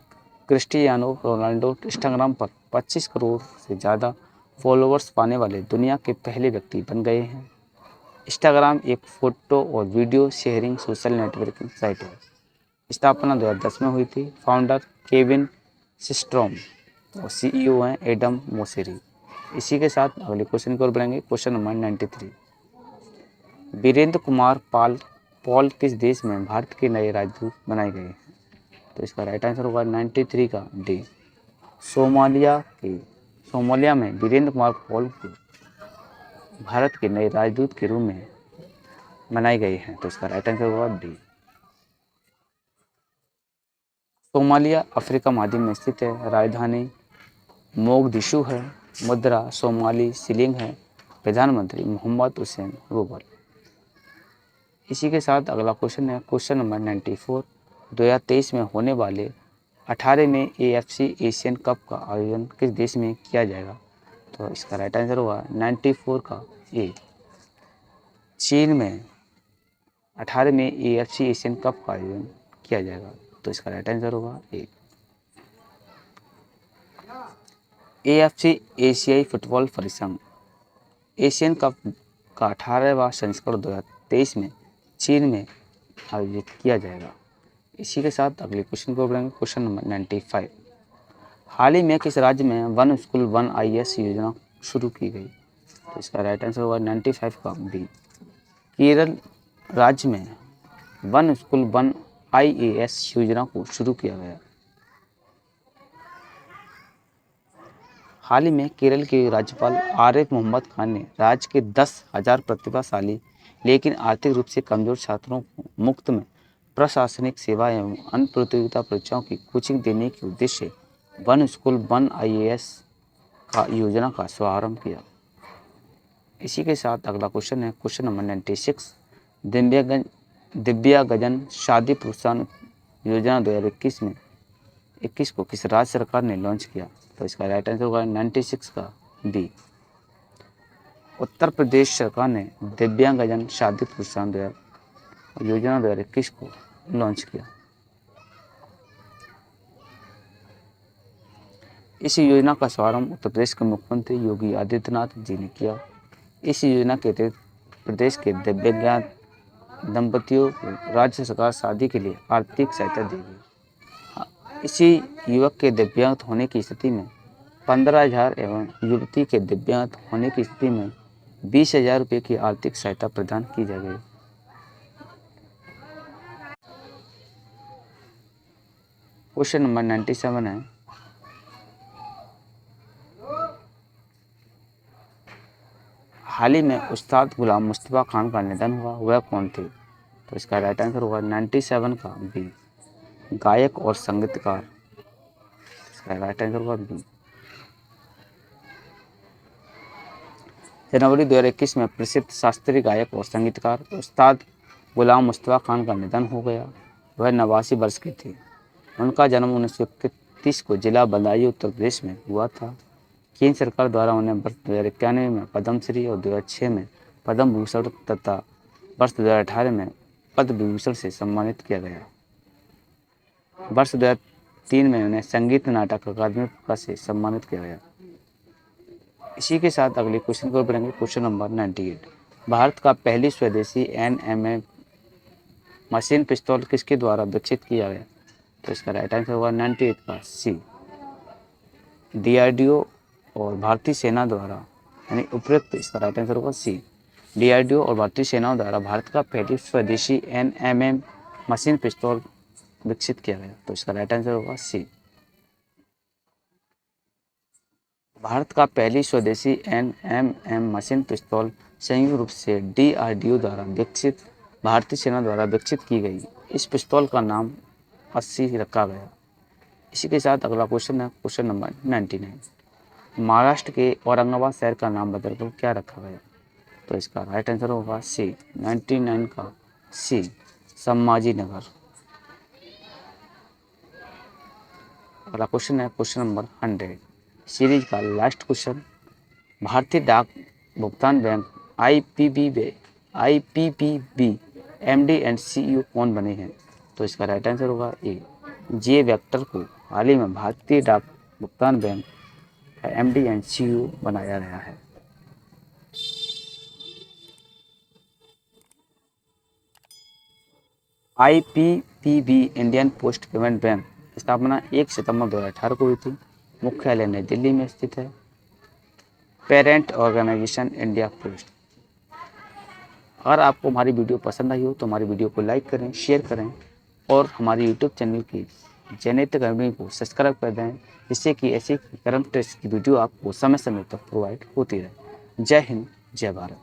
क्रिस्टियानो रोनाल्डो इंस्टाग्राम पर 25 करोड़ से ज़्यादा फॉलोवर्स पाने वाले दुनिया के पहले व्यक्ति बन गए हैं। इंस्टाग्राम एक फ़ोटो और video sharing social networking site है। स्थापना 2010 में हुई थी। फाउंडर केविन सिस्ट्रोम और CEO हैं एडम मोसेरी। इसी के साथ अगले क्वेश्चन की ओर बढ़ेंगे, क्वेश्चन नंबर 93। वीरेंद्र कुमार पॉल किस देश में भारत के नए राजदूत बनाए गए हैं? तो इसका राइट आंसर होगा 93 का डी, सोमालिया में वीरेंद्र कुमार पॉल को भारत के नए राजदूत के रूप में बनाए गए हैं। तो इसका राइट आंसर होगा डी। सोमालिया अफ्रीका महाद्वीप में स्थित है। राजधानी मोगदिशु है। मुद्रा सोमाली शिलिंग है। प्रधानमंत्री मोहम्मद हुसैन रूबल। इसी के साथ अगला क्वेश्चन है, क्वेश्चन नंबर 94। 2023 में होने वाले 18वें AFC एशियन कप का आयोजन किस देश में किया जाएगा? तो इसका राइट आंसर होगा 94 का ए, चीन में 18वें AFC एशियन कप का आयोजन किया जाएगा। तो इसका राइट आंसर होगा ए। AFC एशियाई फुटबॉल परिसंघ एशियन कप का 18वां संस्करण 2023 में चीन में आयोजित किया जाएगा। इसी के साथ अगले क्वेश्चन को बढ़ेंगे, क्वेश्चन नंबर 95। हाल ही में किस राज्य में वन स्कूल वन IAS योजना शुरू की गई? तो इसका राइट आंसर होगा 95 का बी, केरल राज्य में वन स्कूल वन IAS योजना को शुरू किया गया। हाल ही में केरल के राज्यपाल आरिफ मोहम्मद खान ने राज्य के 10,000 प्रतिभाशाली लेकिन आर्थिक रूप से कमजोर छात्रों को मुफ्त में प्रशासनिक सेवा एवं अन्य प्रतियोगिता परीक्षाओं की कोचिंग देने के उद्देश्य वन स्कूल वन IAS का योजना का शुभारंभ किया। इसी के साथ अगला क्वेश्चन है क्वेश्चन नंबर 96। दिव्यांगजन शादी प्रोत्साहन योजना 2021 में 21 को किस राज्य सरकार ने लॉन्च किया? तो इसका राइट आंसर होगा 96 का बी। उत्तर प्रदेश सरकार ने दिव्यांगजन शादी प्रोत्साहन योजना 2021 को लॉन्च किया। इस योजना का शुभारंभ उत्तर प्रदेश के मुख्यमंत्री योगी आदित्यनाथ जी ने किया। इस योजना के तहत प्रदेश के दिव्यांग दंपतियों को राज्य सरकार शादी के लिए आर्थिक सहायता देगी। इसी युवक के दिव्यांग होने की स्थिति में 15,000 एवं युवती के दिव्यांग होने की स्थिति में 20,000 रुपये की आर्थिक सहायता प्रदान की जाएगी। क्वेश्चन नंबर 97 है हाल ही में उस्ताद गुलाम मुस्तफ़ा खान का निधन हुआ, वह कौन थे? तो इसका राइट आंसर होगा 97 का बी। गायक और संगीतकार, इसका राइट आंसर होगा बी। जनवरी 2021 में प्रसिद्ध शास्त्रीय गायक और संगीतकार उस्ताद गुलाम मुस्तफ़ा खान का निधन हो गया। वह 89 वर्ष के थे। उनका जन्म 1931 को जिला बदायूं उत्तर प्रदेश में हुआ था। केंद्र सरकार द्वारा उन्हें वर्ष 2091 में पद्मश्री और 2006 में पद्म भूषण तथा वर्ष 2018 में पद्म विभूषण से सम्मानित किया गया। वर्ष 2003 में उन्हें संगीत नाटक अकादमी पुरस्कार से सम्मानित किया गया। इसी के साथ अगले क्वेश्चन को बढ़ेंगे। Question number 98। भारत का पहली स्वदेशी NMA मशीन पिस्तौल किसके द्वारा विकसित किया गया? तो इसका राइट आंसर होगा 98 का सी। DRDO और भारतीय सेना द्वारा यानी उपयुक्त, इसका राइट आंसर होगा सी। DRDO और भारतीय सेनाओं द्वारा भारत का पहली स्वदेशी NMA मशीन पिस्तौल विकसित किया गया। तो इसका राइट आंसर होगा सी। भारत का पहली स्वदेशी NMA मशीन पिस्तौल संयुक्त रूप से DRDO द्वारा विकसित भारतीय सेना द्वारा विकसित की गई। इस पिस्तौल का नाम 80 रखा गया। इसी के साथ अगला क्वेश्चन है क्वेश्चन नंबर 99। महाराष्ट्र के औरंगाबाद शहर का नाम बदलकर क्या रखा गया? तो इसका राइट आंसर होगा सी। 99 का सी, संभाजी नगर। अगला क्वेश्चन है क्वेश्चन नंबर 100 सीरीज का लास्ट क्वेश्चन। भारतीय डाक भुगतान bank IPPB MD and CEO कौन बने हैं? तो इसका राइट आंसर होगा ए। जे वेक्टर को हाल ही में भारतीय डाक भुगतान बैंक MD एंड CEO बनाया गया है। IPPB Indian post payment bank स्थापना 1 सितंबर 2018 को हुई थी। मुख्यालय नई दिल्ली में स्थित है। Parent organisation India Post. अगर आपको हमारी वीडियो पसंद आई हो तो हमारी वीडियो को लाइक करें, शेयर करें और हमारे यूट्यूब चैनल की जनहित अकेडमी को सब्सक्राइब कर दें, जिससे कि ऐसी करंट टेस्ट की वीडियो आपको समय समय तक प्रोवाइड होती रहे। जय हिंद, जय भारत।